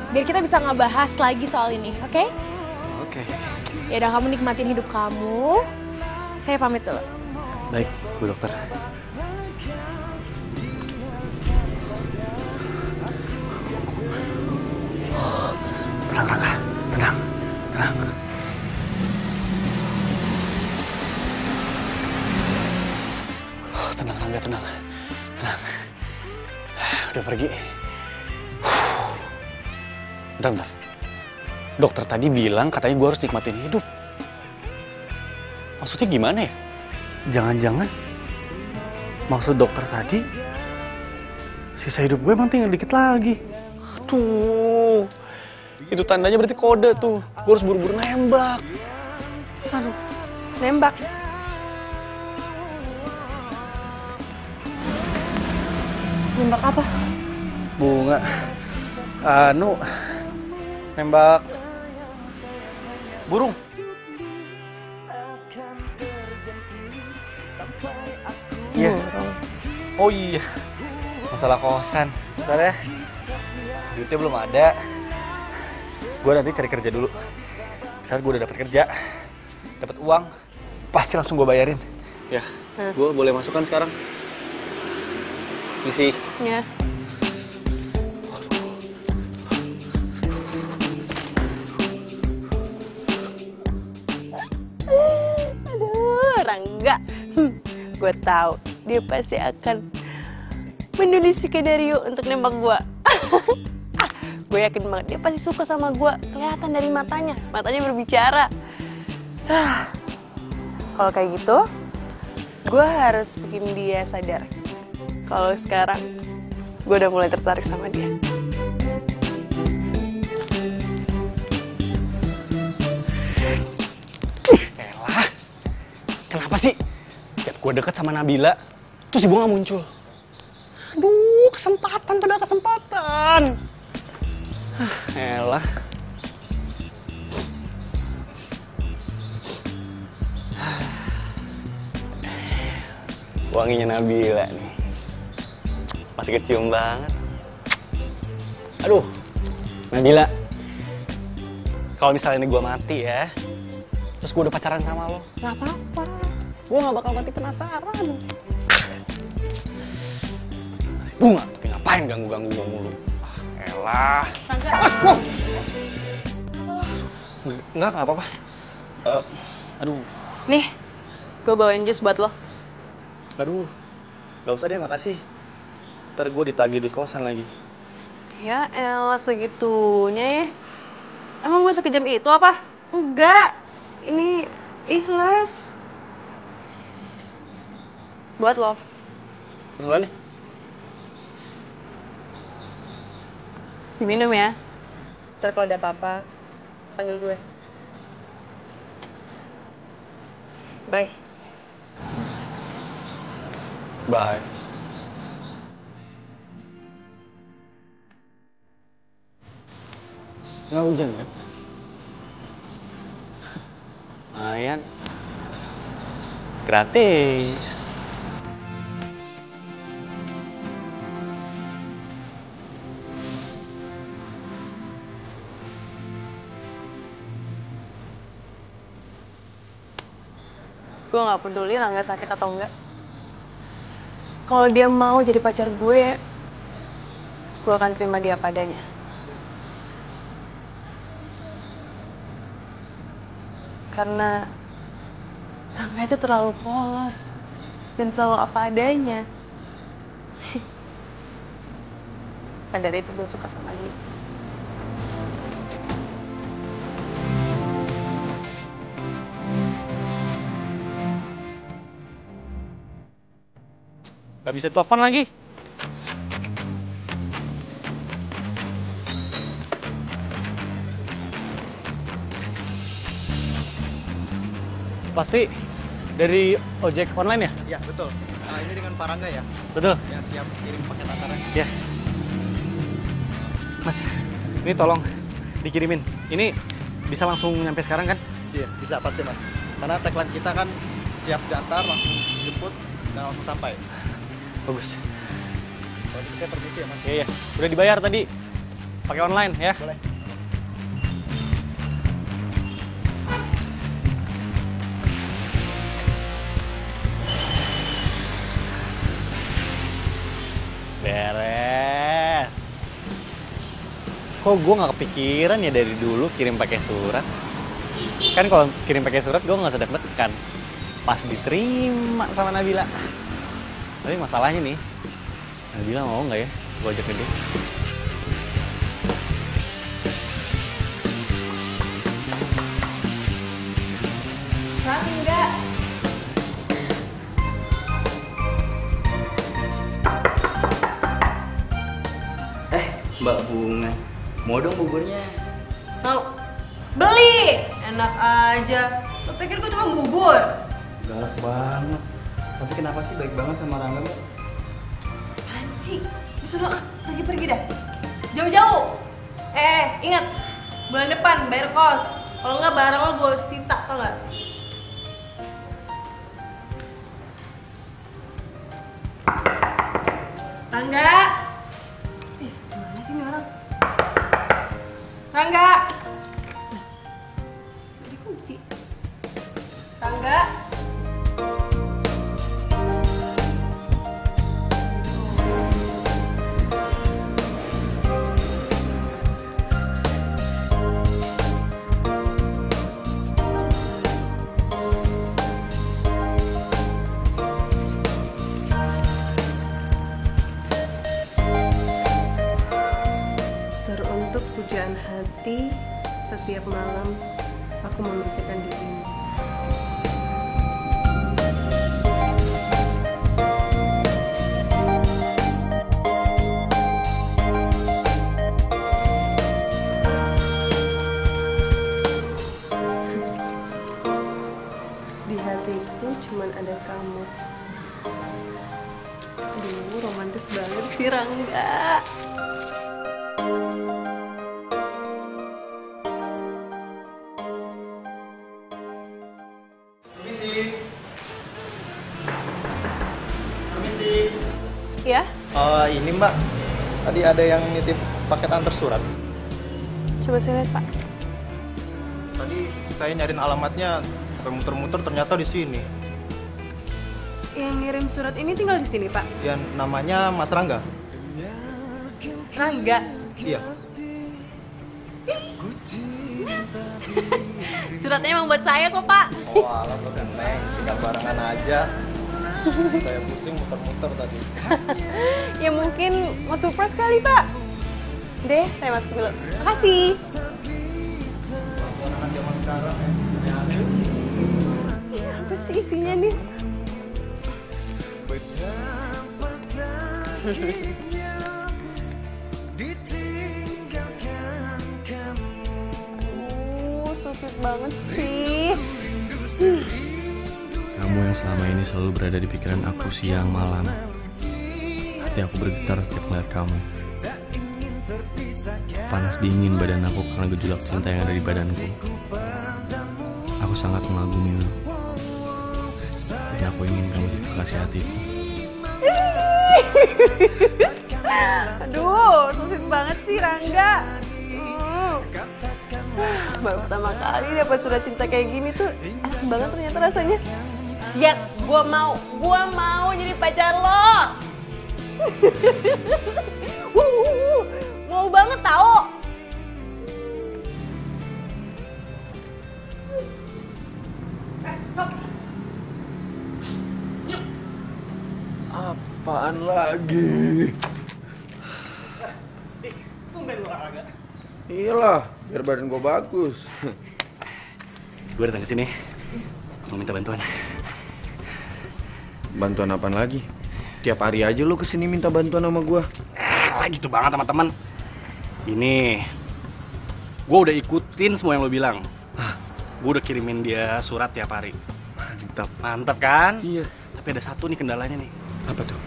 Biar kita bisa ngebahas lagi soal ini, oke? Oke. Ya udah, kamu nikmatin hidup kamu. Saya pamit dulu. Baik, Bu Dokter. Tenang, Rangga. Tenang. Tenang, Rangga, tenang. Udah pergi. Bentar. Dokter tadi bilang katanya gue harus nikmatin hidup. Maksudnya gimana ya? Jangan-jangan maksud dokter tadi sisa hidup gue emang tinggal dikit lagi. Aduh, itu tandanya berarti kode tuh. Gue harus buru-buru nembak. Aduh, Nembak? Nembak apa? bunga. Nembak burung. Iya. Oh iya. Masalah kosan. Bentar ya. Duitnya belum ada. gue nanti cari kerja dulu. Saat gue udah dapat kerja, dapat uang, pasti langsung gue bayarin. Ya, gue boleh masukkan sekarang. Misi. Ya. Aduh, Rangga. Gue tahu dia pasti akan menulis skenario untuk nembak gue. Gue yakin banget dia pasti suka sama gue. Kelihatan dari matanya berbicara. Kalau kayak gitu, gue harus bikin dia sadar kalau sekarang gue udah mulai tertarik sama dia. Elah, kenapa sih tiap gue deket sama Nabila, terus si Bunga muncul? Aduh, kesempatan pada kesempatan. Elah. Wanginya Nabila nih. Masih kecium banget. Aduh, Nabila. Kalau misalnya ini gue mati ya, terus gue udah pacaran sama lo, nggak apa-apa. Gue nggak bakal mati penasaran. Si Bunga, tapi ngapain ganggu-ganggu gue mulu? Elah. Enggak apa-apa. Aduh. Nih, gue bawain jus buat lo. Aduh, gak usah deh, makasih. Ntar gue ditagih di kosan lagi. Ya elah, segitunya ya. Emang gue sekejam itu apa? Enggak, ini ikhlas. Buat lo. Beneran nih? Diminum ya. Ntar kalau ada apa-apa, panggil gue. Bye. Bye. Nggak hujan kan? Lumayan. Gratis. Gue gak peduli Rangga sakit atau enggak. Kalau dia mau jadi pacar gue akan terima dia padanya. Karena Rangga itu terlalu polos dan terlalu apa adanya. Dan dari itu gue suka sama dia. Gak bisa telepon lagi. Pasti dari ojek online ya? Iya, betul. Nah, ini dengan Pak Rangga ya? Betul. Yang siap kirim paket antaran. Ya. Mas, ini tolong dikirimin. Ini bisa langsung nyampe sekarang kan? Iya, bisa pasti Mas. Karena tagline kita kan siap diantar, langsung jemput, dan langsung sampai. Bagus. Kalau gitu saya permisi ya Mas. Iya, iya. Udah dibayar tadi. Pakai online ya? Boleh. Beres. Kok gue nggak kepikiran ya dari dulu kirim pakai surat? Kan kalau kirim pakai surat gue nggak usah deg-degan. Pas diterima sama Nabila. Tapi masalahnya nih, Nabila mau nggak ya gue ajak ke dia? Rangga. Mbak Bunga, mau dong buburnya? Mau? Beli! Enak aja. Lo pikir gue cuma bubur? Galak banget. Tapi kenapa sih baik banget sama Rangga, Mbak? Apaan sih? Disuruh pergi-pergi dah. Jauh-jauh. Ingat. Bulan depan bayar kos. Kalau nggak barang lo gue sita, tau nggak? Rangga. Mana sih nih orang? Rangga. Rangga. Teruntuk pujaan hati, setiap malam aku memikirkan dirimu. Di hatiku cuman ada kamu. Aduh, romantis banget sih Rangga. Ya? Ini Mbak, tadi ada yang nitip paket antar surat. Coba saya lihat, Pak. Tadi saya nyariin alamatnya, sampai muter-muter ternyata di sini. Yang ngirim surat ini tinggal di sini, Pak. Yang namanya Mas Rangga. Rangga. Iya. Suratnya emang buat saya kok, Pak. Oh alah, buat Neng, tinggal barengan aja. Saya pusing muter-muter tadi. Ya mungkin mau surprise kali, Pak. Deh, saya masuk dulu. Makasih. Orang zaman sekarang ya. Apa sih isinya nih? So sweet banget sih. Kamu yang selama ini selalu berada di pikiran aku siang malam. Hati aku bergetar setiap melihat kamu. Panas dingin badan aku karena gejolak cinta yang ada di badanku. Aku sangat mengagumimu. Dan aku ingin kamu jadi kekasih hatiku. Aduh, so sweet banget sih Rangga. Baru pertama kali dapat surat cinta kayak gini tuh enak banget ternyata rasanya. Yes, gua mau jadi pacar lo. Mau banget tau. Apaan lagi? Tumben lu olahraga. Iyalah, biar badan gue bagus. Gue datang ke sini mau minta bantuan. Bantuan apaan lagi? Tiap hari aja lu kesini minta bantuan sama gue. Gitu banget teman-teman. Ini gue udah ikutin semua yang lo bilang. Gue udah kirimin dia surat tiap hari. Mantap kan? Iya. Tapi ada satu nih kendalanya nih. Apa tuh?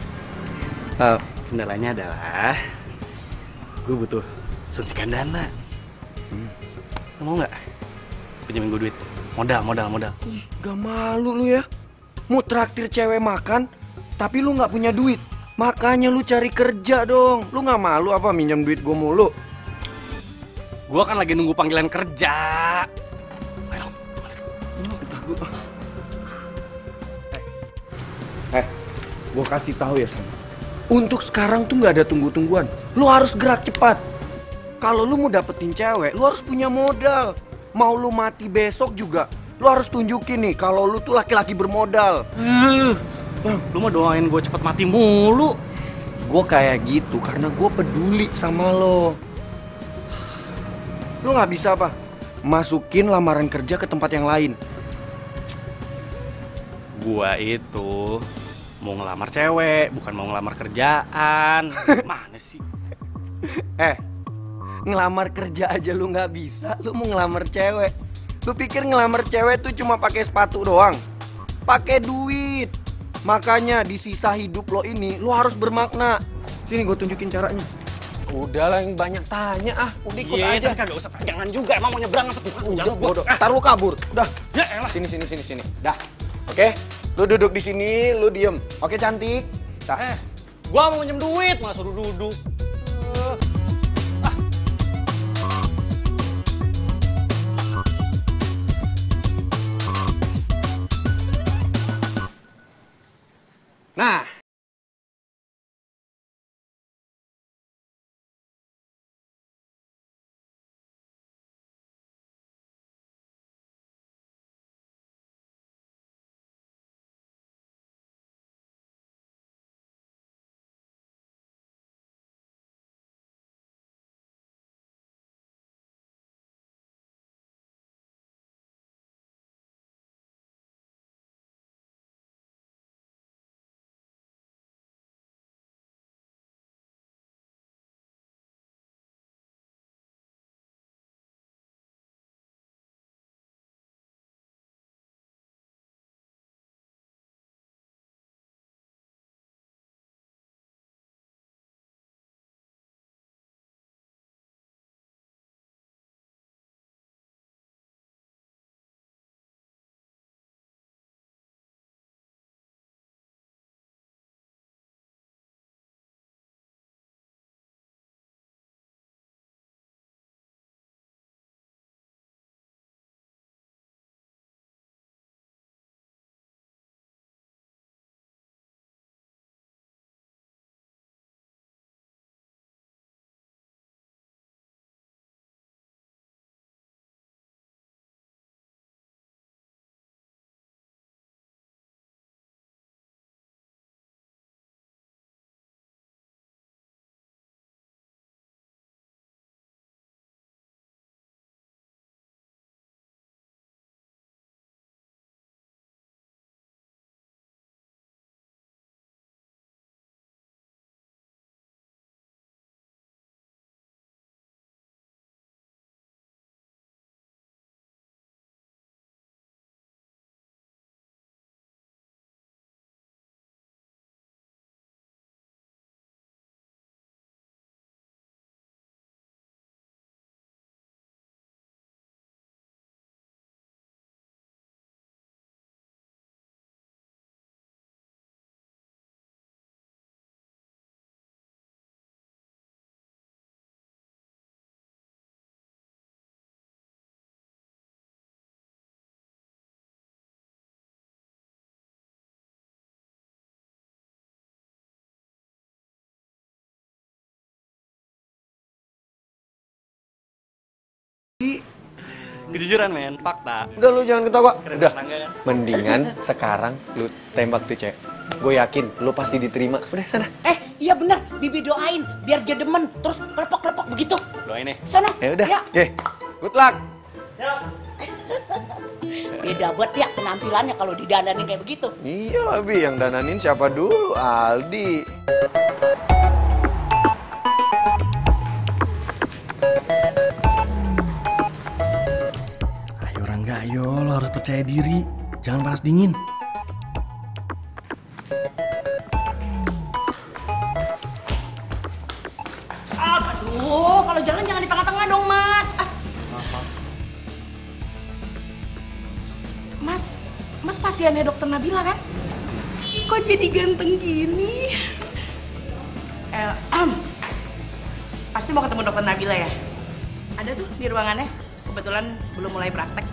Kendalanya adalah gue butuh suntikan dana. Lo mau nggak pinjemin gue duit? Modal. Ih, gak malu lu ya? Mau traktir cewek makan, tapi lu nggak punya duit. Makanya lu cari kerja dong. Lu nggak malu apa minjem duit gue mulu? Gue kan lagi nunggu panggilan kerja. Ayo. Gue kasih tahu ya sama. Untuk sekarang tuh nggak ada tunggu-tungguan. Lu harus gerak cepat. Kalau lu mau dapetin cewek, lu harus punya modal. Mau lu mati besok juga, lu harus tunjukin nih kalau lu tuh laki-laki bermodal. Lu mau doain gue cepet mati mulu. Gue kayak gitu karena gue peduli sama lo. Lu nggak bisa apa? Masukin lamaran kerja ke tempat yang lain. Gua itu mau ngelamar cewek, bukan mau ngelamar kerjaan. Mana sih? Ngelamar kerja aja lu nggak bisa, lu mau ngelamar cewek. Lu pikir ngelamar cewek tuh cuma pakai sepatu doang? Pakai duit. Makanya di sisa hidup lo ini, lo harus bermakna. Sini gue tunjukin caranya. Udahlah yang banyak tanya udah ikut aja. Kagak usah pegangan juga, emang mau nyebrang apa tuh? Udah, bodoh. Ntar lu kabur. Udah. Ya elah. Sini. Dah. Oke? Lu duduk di sini, lu diem. Oke, cantik. Dah. Gua mau minjem duit, malah suruh duduk. Nah, Kejujuran men, fakta. udah lu jangan ketawa. Keren Udah, Rangga kan? mendingan sekarang lu tembak tuh cewek. Gue yakin lu pasti diterima. Udah sana. Iya bener, Bibi doain biar dia demen, terus kelepok-kelepok begitu. Doain nih. Sana. Ya udah. Ya. Good luck. Beda banget ya penampilannya kalau didandanin kayak begitu. Iya, Bi, yang dananin siapa dulu? Aldi. Ayo Rangga, ayo lo harus percaya diri. Jangan panas dingin. Aduh, kalau jalan jangan di tengah-tengah dong, Mas. Mas pasiennya dokter Nabila kan? Kok jadi ganteng gini? Pasti mau ketemu dokter Nabila ya? Ada tuh di ruangannya. Kebetulan belum mulai praktek.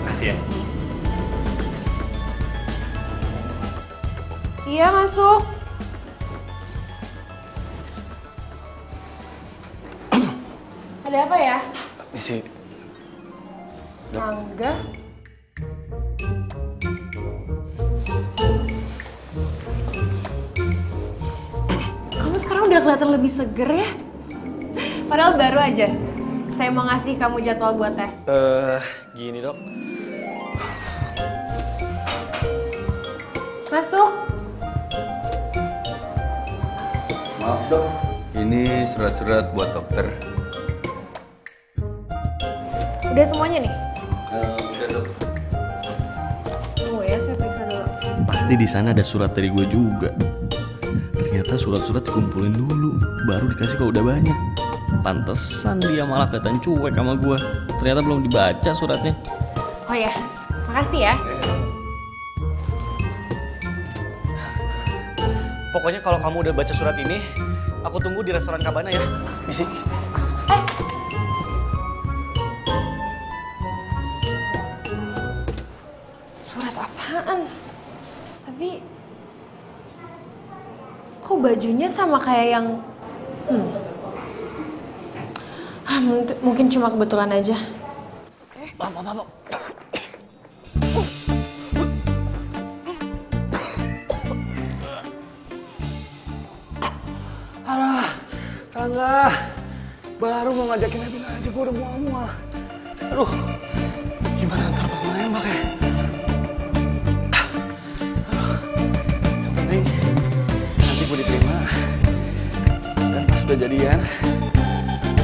Makasih ya. Iya, masuk. Ada apa ya? Misi. Rangga? Kamu sekarang udah kelihatan lebih seger ya? Padahal baru aja. Saya mau ngasih kamu jadwal buat tes. Gini dok. Masuk. Maaf dok, ini surat-surat buat dokter. Udah semuanya nih? Udah dok. Tunggu ya, saya periksa dulu. Pasti di sana ada surat dari gue juga. Ternyata surat-surat dikumpulin dulu, baru dikasih kalau udah banyak. Pantesan dia malah kelihatan cuek sama gue. Ternyata belum dibaca suratnya. Oh ya, makasih ya. Pokoknya kalau kamu udah baca surat ini, aku tunggu di restoran Cabana ya. Misi. Surat apaan? Tapi Kok bajunya sama kayak yang... mungkin cuma kebetulan aja. Alah, Rangga, baru mau ngajakin Nabila aja gue udah mual-mual. Aduh, gimana ntar pas gue nembak ya? Aduh, yang penting nanti gue diterima. Dan pas udah jadian,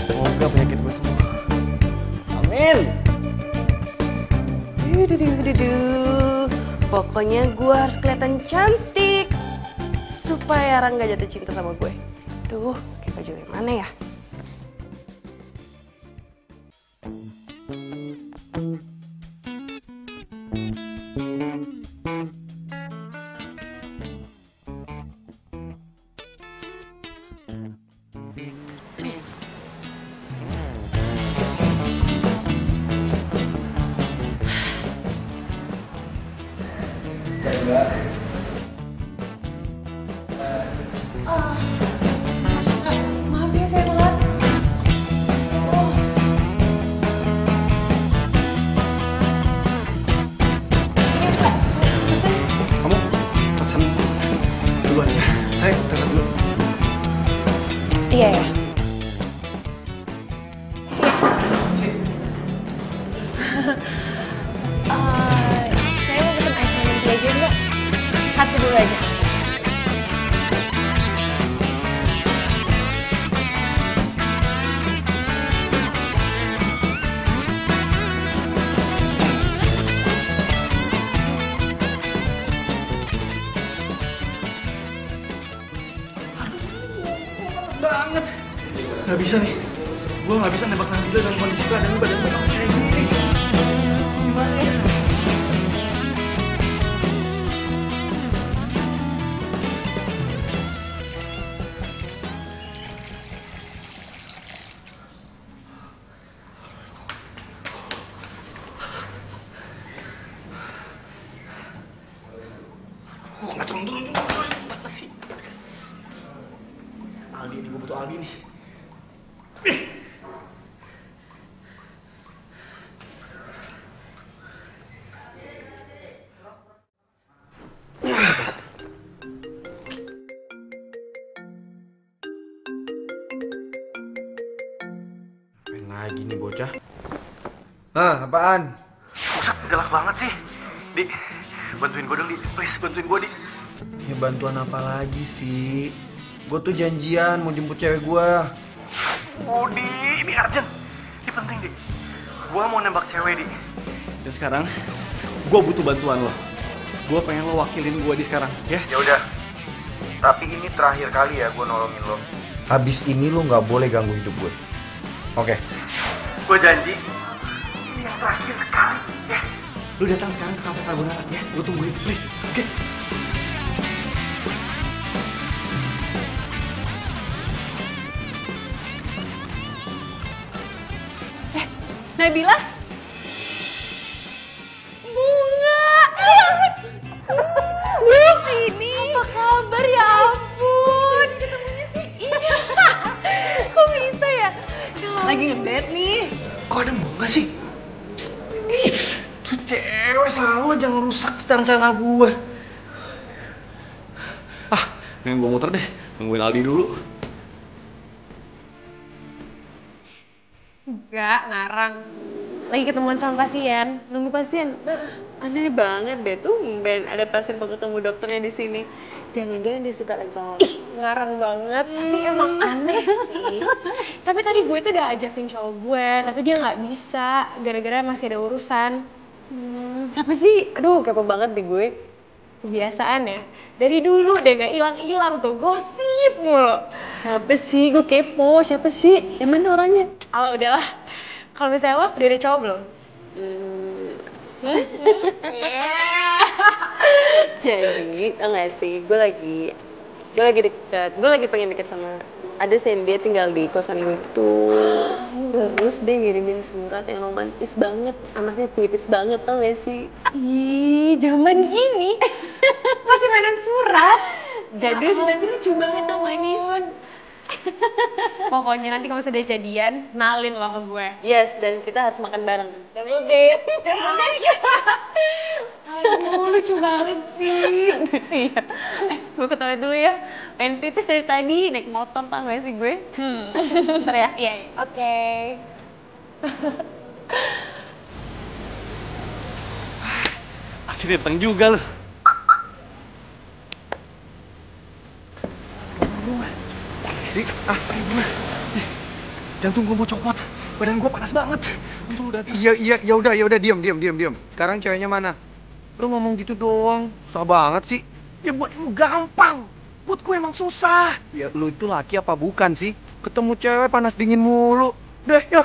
semoga penyakit gue sembuh. Amin. Pokoknya gue harus kelihatan cantik supaya Rangga jatuh cinta sama gue. Duh, pakai baju yang mana ya? Maaf ya saya telat. Kamu pesen dulu aja. Saya telat dulu. Iya ya. Saya mau pesen ice lemon tea aja Mbak. Satu dulu aja. Banget. Gak bisa nih. Gue gak bisa nembak Nabila dalam kondisi badan panas kayak gini. Gimana ya? Gak turun-turun juga. Gimana sih? Aldi nih, gue butuh Aldi nih. Ngapain lagi nih bocah? Hah, apaan? Buset, galak banget sih. Di, bantuin gue dong, Di. Please, bantuin gue, Di. Ya bantuan apa lagi sih? Gue tuh janjian mau jemput cewek gue. Oh, Di, ini urgent. Ini penting, Di. Gue mau nembak cewek, Di. Dan sekarang, gue butuh bantuan lo. Gue pengen lo wakilin gue di sekarang, ya? Ya udah. Tapi ini terakhir kali ya gue nolongin lo. Habis ini lo nggak boleh ganggu hidup gue. Oke. Gue janji. Ini yang terakhir kali, ya? Lo datang sekarang ke Cafe Carbonara, ya? Gue tungguin, please. Oke? Nabila? Bunga! Di sini. Apa kabar ya ampun? Ketemunya sih. Iya. Kok bisa ya? Lagi ngebet nih. Kok ada bunga sih? Ih, tuh cewek selalu aja ngerusak rencana gue. Ah, pengen gue muter deh. Nungguin Aldi dulu. Enggak, ngarang. Lagi ketemuan sama pasien, nunggu pasien. Aneh banget deh tuh, Ben. Ada pasien mau ketemu dokternya di sini. Jangan-jangan dia suka lagi sama Ih, ngarang banget. Tapi emang aneh sih. Tapi tadi gue tuh udah ajakin cowok gue, tapi dia nggak bisa gara-gara masih ada urusan. Siapa sih? Aduh, kepo banget deh gue. Kebiasaan ya. Dari dulu deh gak hilang-hilang tuh, gosip mulu. Siapa sih? Gue kepo. Siapa sih? Yang mana orangnya? Kalau udahlah. Kalau misalnya lo udah ada cowok belum? Jadi, tau gak sih? Gue lagi deket. Gue lagi pengen deket sama ada sih, dia tinggal di kosan gue tuh. Terus dia ngirimin surat yang romantis banget. Anaknya puitis banget, tau gak sih? Ih, zaman gini masih mainan surat. Jadul nanti lucu banget tuh manis. Pokoknya nanti kalau sudah jadian, kenalin lo ke gue. Yes, dan kita harus makan bareng. Double date. Aduh, lucu banget sih. Iya. Gue ke toilet dulu ya. Pengen pipis dari tadi, naik motor tau gak sih gue? Bentar ya. Iya, oke. Akhirnya datang juga loh. Sih, gimana? Jantung gue mau copot, badan gue panas banget. Untung udah. Ya udah, diam. Sekarang ceweknya mana? Lu ngomong gitu doang, susah banget sih. Ya buat lu gampang, buat gue emang susah. Ya lu itu laki apa bukan sih? Ketemu cewek panas dingin mulu. Deh, ya.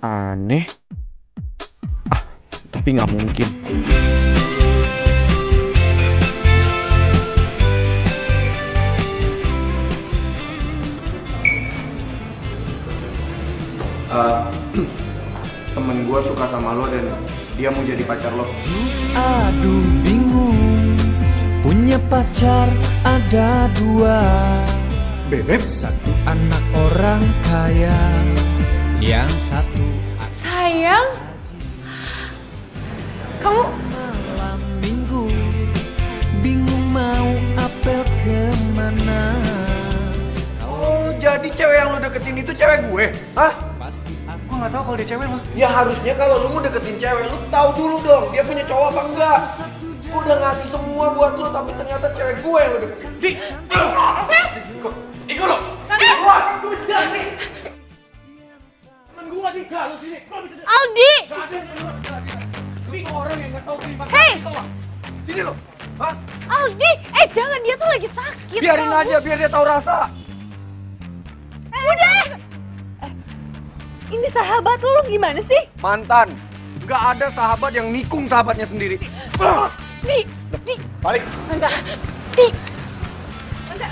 Aneh. Tapi nggak mungkin. Temen gue suka sama lo dan dia mau jadi pacar lo. Aduh bingung, punya pacar ada dua. Bebek? Satu anak orang kaya, yang satu Sayang, kamu malam minggu, bingung mau apel kemana. Oh, jadi cewek yang lo deketin itu cewek gue? Hah? Gue nggak tahu kalau dia cewek lo. Ya harusnya kalau lu mau deketin cewek, lu tahu dulu dong dia punya cowok apa enggak. Gue udah ngasih semua buat lu, tapi ternyata cewek gue yang lu deketin. Ikut lo. Wah, gue bisa jalan nih. Temen gue nih, gak lu sini. Aldi! Ini orang yang nggak tahu terima kasih. Hey! Sini lo. Hah? Aldi! Jangan, dia tuh lagi sakit. Biarin aja, biar dia tahu rasa. Udah! Ini sahabat lu gimana sih? Mantan. Gak ada sahabat yang nikung sahabatnya sendiri. Di! Balik. Rangga. Di! Rangga.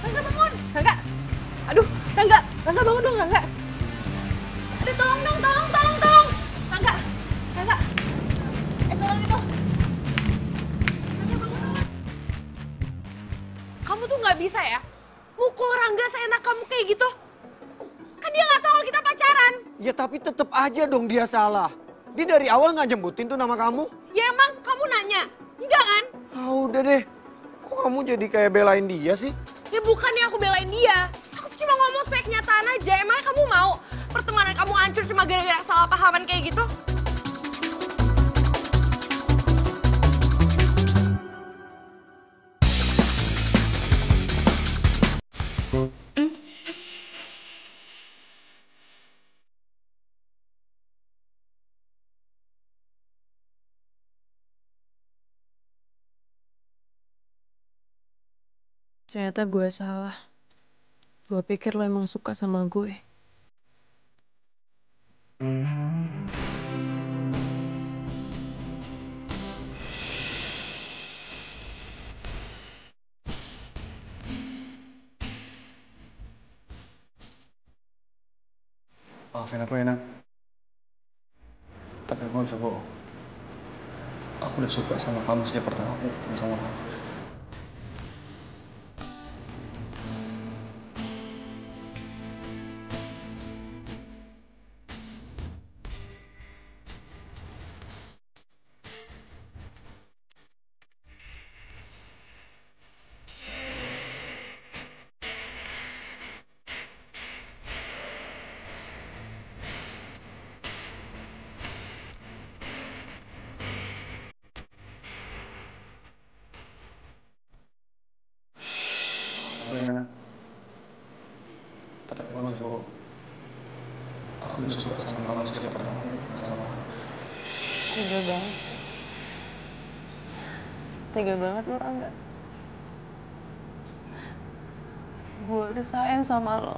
Rangga bangun. Rangga. Aduh, Rangga bangun dong, Rangga. Aduh, tolong dong. Rangga. Tolong itu. Kamu tuh nggak bisa ya mukul Rangga seenak kamu kayak gitu. Kan dia nggak tahu kalau kita pacaran. Ya tapi tetep aja dong dia salah. Dia dari awal nggak jemputin tuh nama kamu. Ya emang kamu nanya? Enggak kan? Ah udah deh. Kok kamu jadi kayak belain dia sih? Ya bukannya aku belain dia. Aku tuh cuma ngomong sesuai kenyataan aja. Emangnya kamu mau pertemanan kamu hancur cuma gara-gara salah pahaman kayak gitu? Ternyata gue salah. Gue pikir lo emang suka sama gue. Maafin aku ya, Nak. Tapi aku gak bisa bohong. Aku udah suka sama kamu sejak pertama kali ketemu sama kamu. Tapi aku gak bisa bohong. Aku udah suka sama kamu sejak pertama kali ketemu sama kamu. Tega banget. Tega banget lo, Rangga. Gue udah sayang sama lo.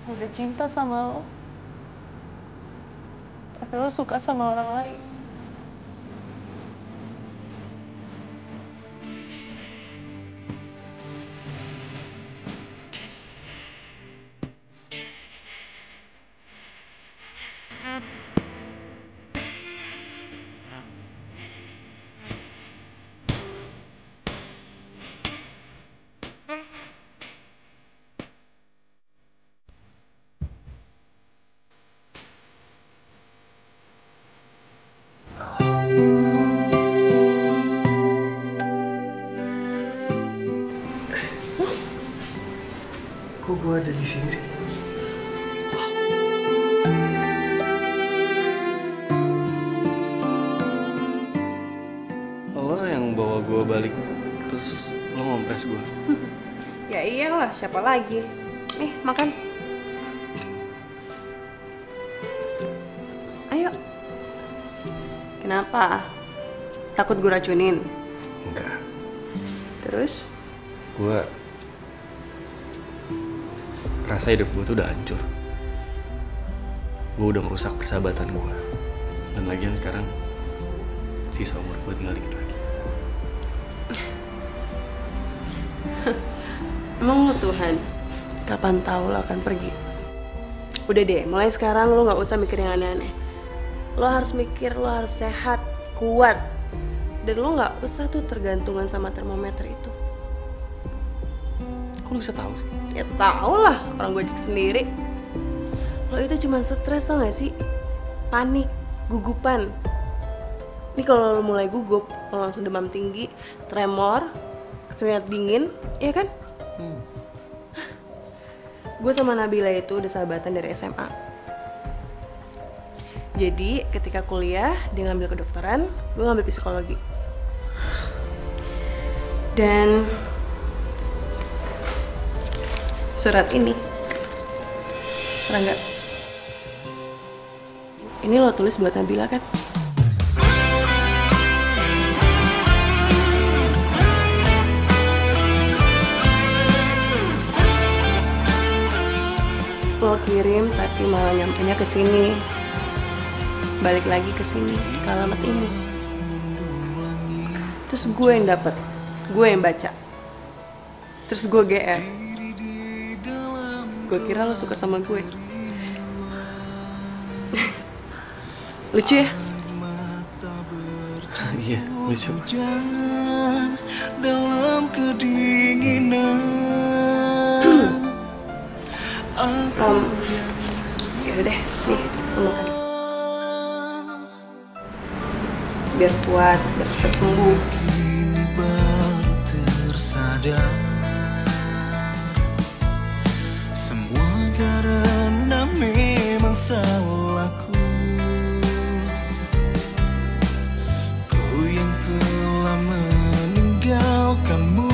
Gue udah cinta sama lo. tapi lo suka sama orang lain. Kok gue ada di sini sih? Lo yang bawa gue balik, terus lo ngompres gue. Ya iyalah, siapa lagi? Nih, makan. Ayo. Kenapa? Takut gue racunin? Enggak. Terus? Gue rasa hidup gue tuh udah hancur. Gue udah merusak persahabatan gue. Dan lagian sekarang sisa umur gue tinggal dikit lagi. Emang lo Tuhan, kapan tahu lo akan pergi? Udah deh, mulai sekarang lo gak usah mikir yang aneh-aneh. Lo harus mikir, lo harus sehat, kuat. Dan lo gak usah tuh tergantungan sama termometer itu. Kok lo bisa tahu sih? Ya tau lah, orang gue cek sendiri. Lo itu cuma stres tau gak sih? Panik, gugupan. Ini kalau lo mulai gugup, lo langsung demam tinggi, tremor, keringat dingin, ya kan? Gue sama Nabila itu udah sahabatan dari SMA. Jadi ketika kuliah, dia ngambil kedokteran, gue ngambil psikologi. Dan surat ini, Rangga, ini lo tulis buat Nabila kan? Lo kirim tapi malah nyampenya ke sini. Balik lagi ke sini, ke alamat ini. Terus gue yang dapet, gue yang baca. Terus gue GR. Gue kira lo suka sama gue. Lucu ya? Iya, lucu. Dalam kedinginan. Yaudah deh, nih, lo makan. Biar kuat, biar cepat sembuh. Baru tersadar semua karena memang salahku. Ku yang telah meninggalkanmu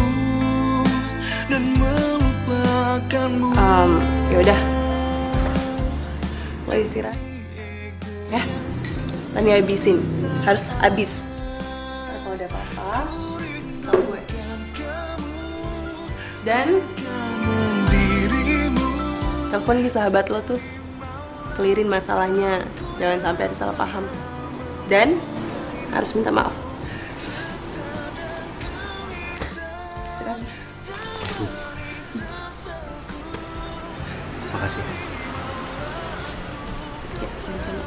dan melupakanmu. Yaudah, lo istirahat ya, tadi habisin, harus habis. Kalau ada apa-apa, kasih tau gue. Dan telepon ke sahabat lo tuh, clearin masalahnya, jangan sampai ada salah paham. Dan harus minta maaf. Istirahat. Makasih. Ya, sama-sama.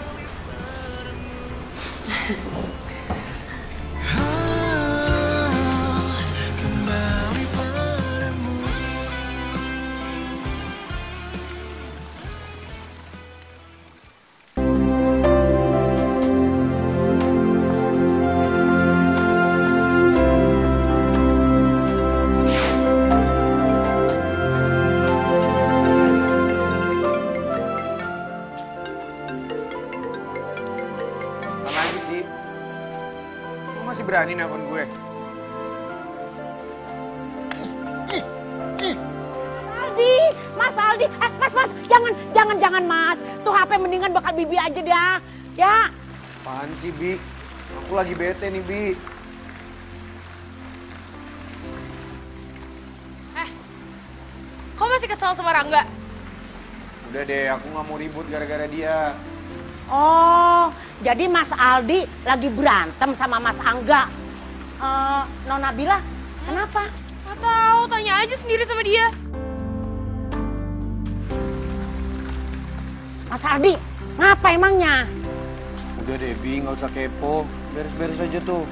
Berani nelfon gue. Mas Aldi, mas, jangan mas. Tuh HP mendingan bakal Bibi aja dah, ya. Apaan sih, Bi? Aku lagi bete nih, Bi. Kok masih kesel sama Rangga? Udah deh, aku nggak mau ribut gara-gara dia. Oh, jadi Mas Aldi lagi berantem sama Mas Angga. Nona Bila, kenapa? Gak tahu, tanya aja sendiri sama dia. Mas Aldi, ngapa emangnya? Udah Debbie, nggak usah kepo. Beres-beres aja tuh.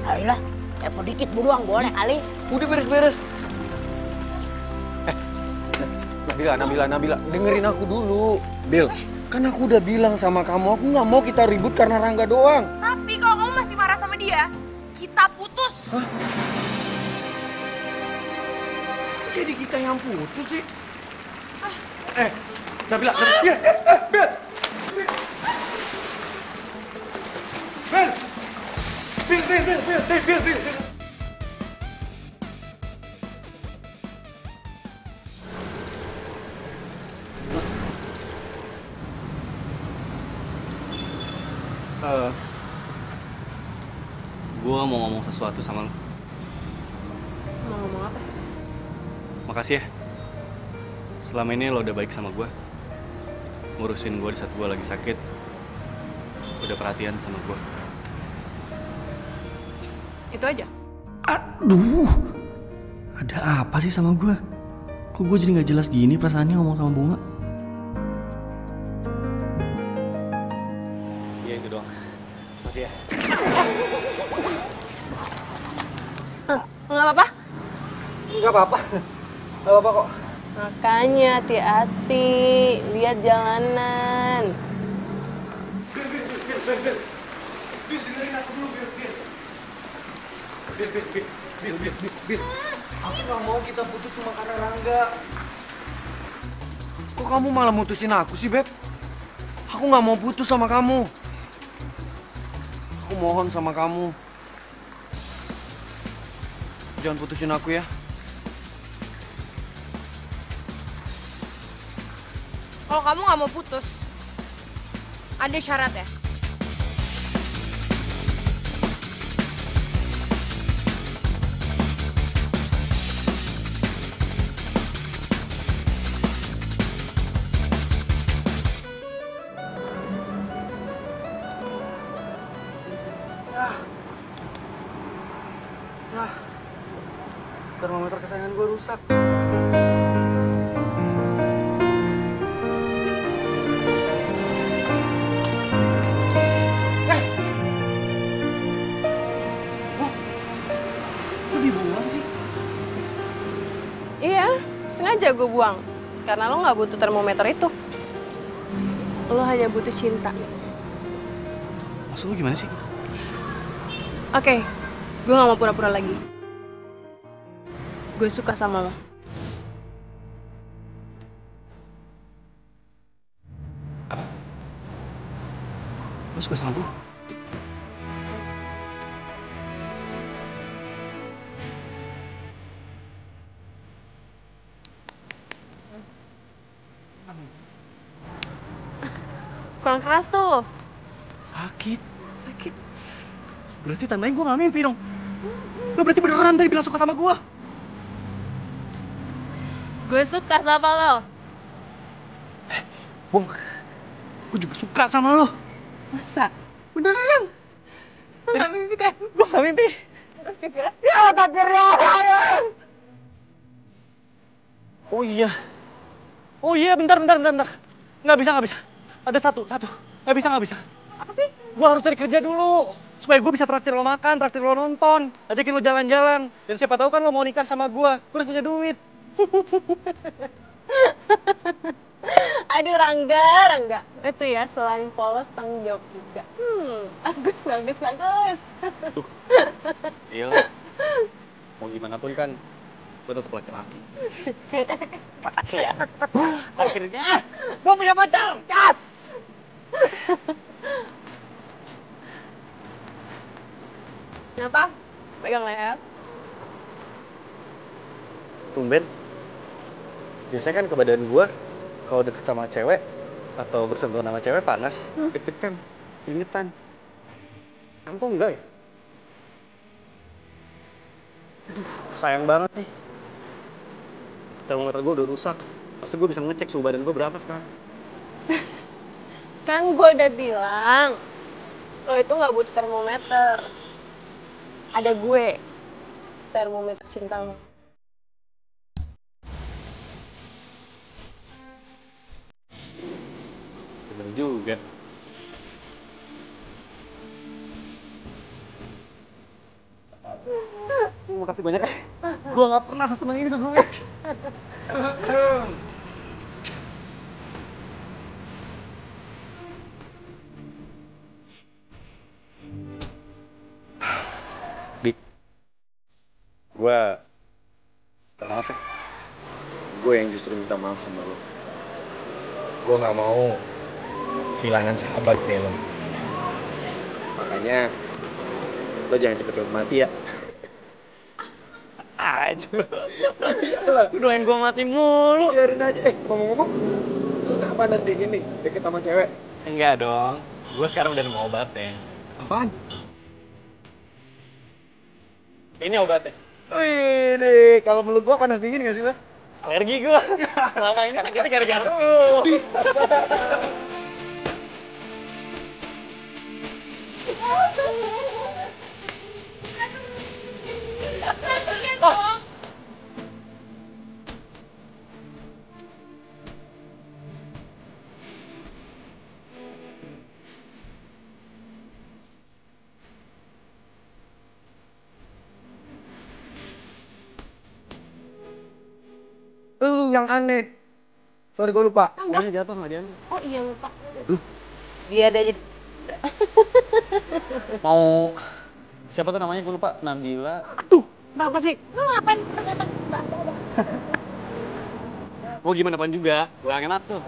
Ayolah, kepo dikit doang boleh kali. Udah beres-beres. Nabila, dengerin aku dulu. Bil, kan aku udah bilang sama kamu, aku nggak mau kita ribut karena Rangga doang. Tapi kalau kamu masih marah sama dia, kita putus. Hah? Kok jadi kita yang putus sih? Nabila, Bil! Bil! Gue mau ngomong sesuatu sama lo. Mau ngomong apa? Makasih ya. Selama ini lo udah baik sama gue. Ngurusin gue di saat gue lagi sakit. Udah perhatian sama gue. Itu aja? Aduh, ada apa sih sama gue? Kok gue jadi gak jelas gini perasaannya ngomong sama Bunga? Iya itu doang. Makasih ya. Nggak apa-apa? Nggak apa-apa. Nggak apa-apa kok. Makanya hati-hati, lihat jalanan. Bil, dengerin aku dulu, Bil. Aku nggak mau kita putus cuma karena Rangga. Kok kamu malah mutusin aku sih, Beb? Aku nggak mau putus sama kamu. Aku mohon sama kamu. Jangan putusin aku ya. Kalau kamu nggak mau putus, ada syarat ya? Termometer kesayangan gue rusak. Kok dibuang sih? Iya, sengaja gue buang. Karena lo nggak butuh termometer itu. Lo hanya butuh cinta. Maksud lu gimana sih? Oke, gue nggak mau pura-pura lagi. Gue suka sama lo. Lu suka sama gue? Kurang keras tuh. Sakit. Berarti tandanya gue gak mimpi dong. Lu berarti beneran tadi bilang suka sama gue. Gue suka sama lo. Bung, gue juga suka sama lo. Masa? Beneran? Lo gak mimpi kan? Gue gak mimpi. Ya, takdirnya. Oh iya, bentar. Nggak bisa. Ada satu. Nggak bisa. Apa sih? Gue harus cari kerja dulu. Supaya gue bisa traktir lo makan, traktir lo nonton, ajakin lo jalan-jalan. Dan siapa tahu kan lo mau nikah sama gue harus punya duit. Aduh Rangga. Itu ya, selain polos, tanggung jawab juga. Bagus. Iya. Mau gimana pun kan, gue tetap laki-laki. Makasih ya. Akhirnya, gue punya pacar. Yes! Kenapa? Pegang leher. Tumben. Biasanya kan ke badan gue, kalau deket sama cewek, atau bersentuhan sama cewek panas. Deg-degan, keringetan. Kamu kok enggak ya? Aduh, sayang banget nih. Termometer gue udah rusak. Maksud gue bisa ngecek suhu badan gue berapa sekarang. Kan gue udah bilang, lo itu gak butuh termometer. Ada gue, termometer cinta lo. Bener juga. Makasih banyak ya. Gue gak pernah seseneng ini sebelumnya. Dik, gue maaf ya. Gue yang justru minta maaf sama lo. Gue gak mau kehilangan sahabat kayak lo. Makanya lo jangan cepet mati ya. Aja. Lu doain gue mati mulu. Biarin aja. Ngomong-ngomong, lo gak panas dingin nih deket sama cewek? Enggak dong. Gue sekarang udah nemu obatnya. Apaan? Ini obatnya. Wih, kalau menurut gue panas dingin gak sih lo? Alergi gue. Selama ini sakitnya gara-gara lu. Lu yang aneh. Sorry, gue lupa. Jangan jatuh nggak dia? Oh iya lupa. Biar aja. Mau siapa tuh namanya gue lupa. Nabila. Kenapa sih? Lu ngapain ternyata Mau gimana pun juga. Gue enak tuh.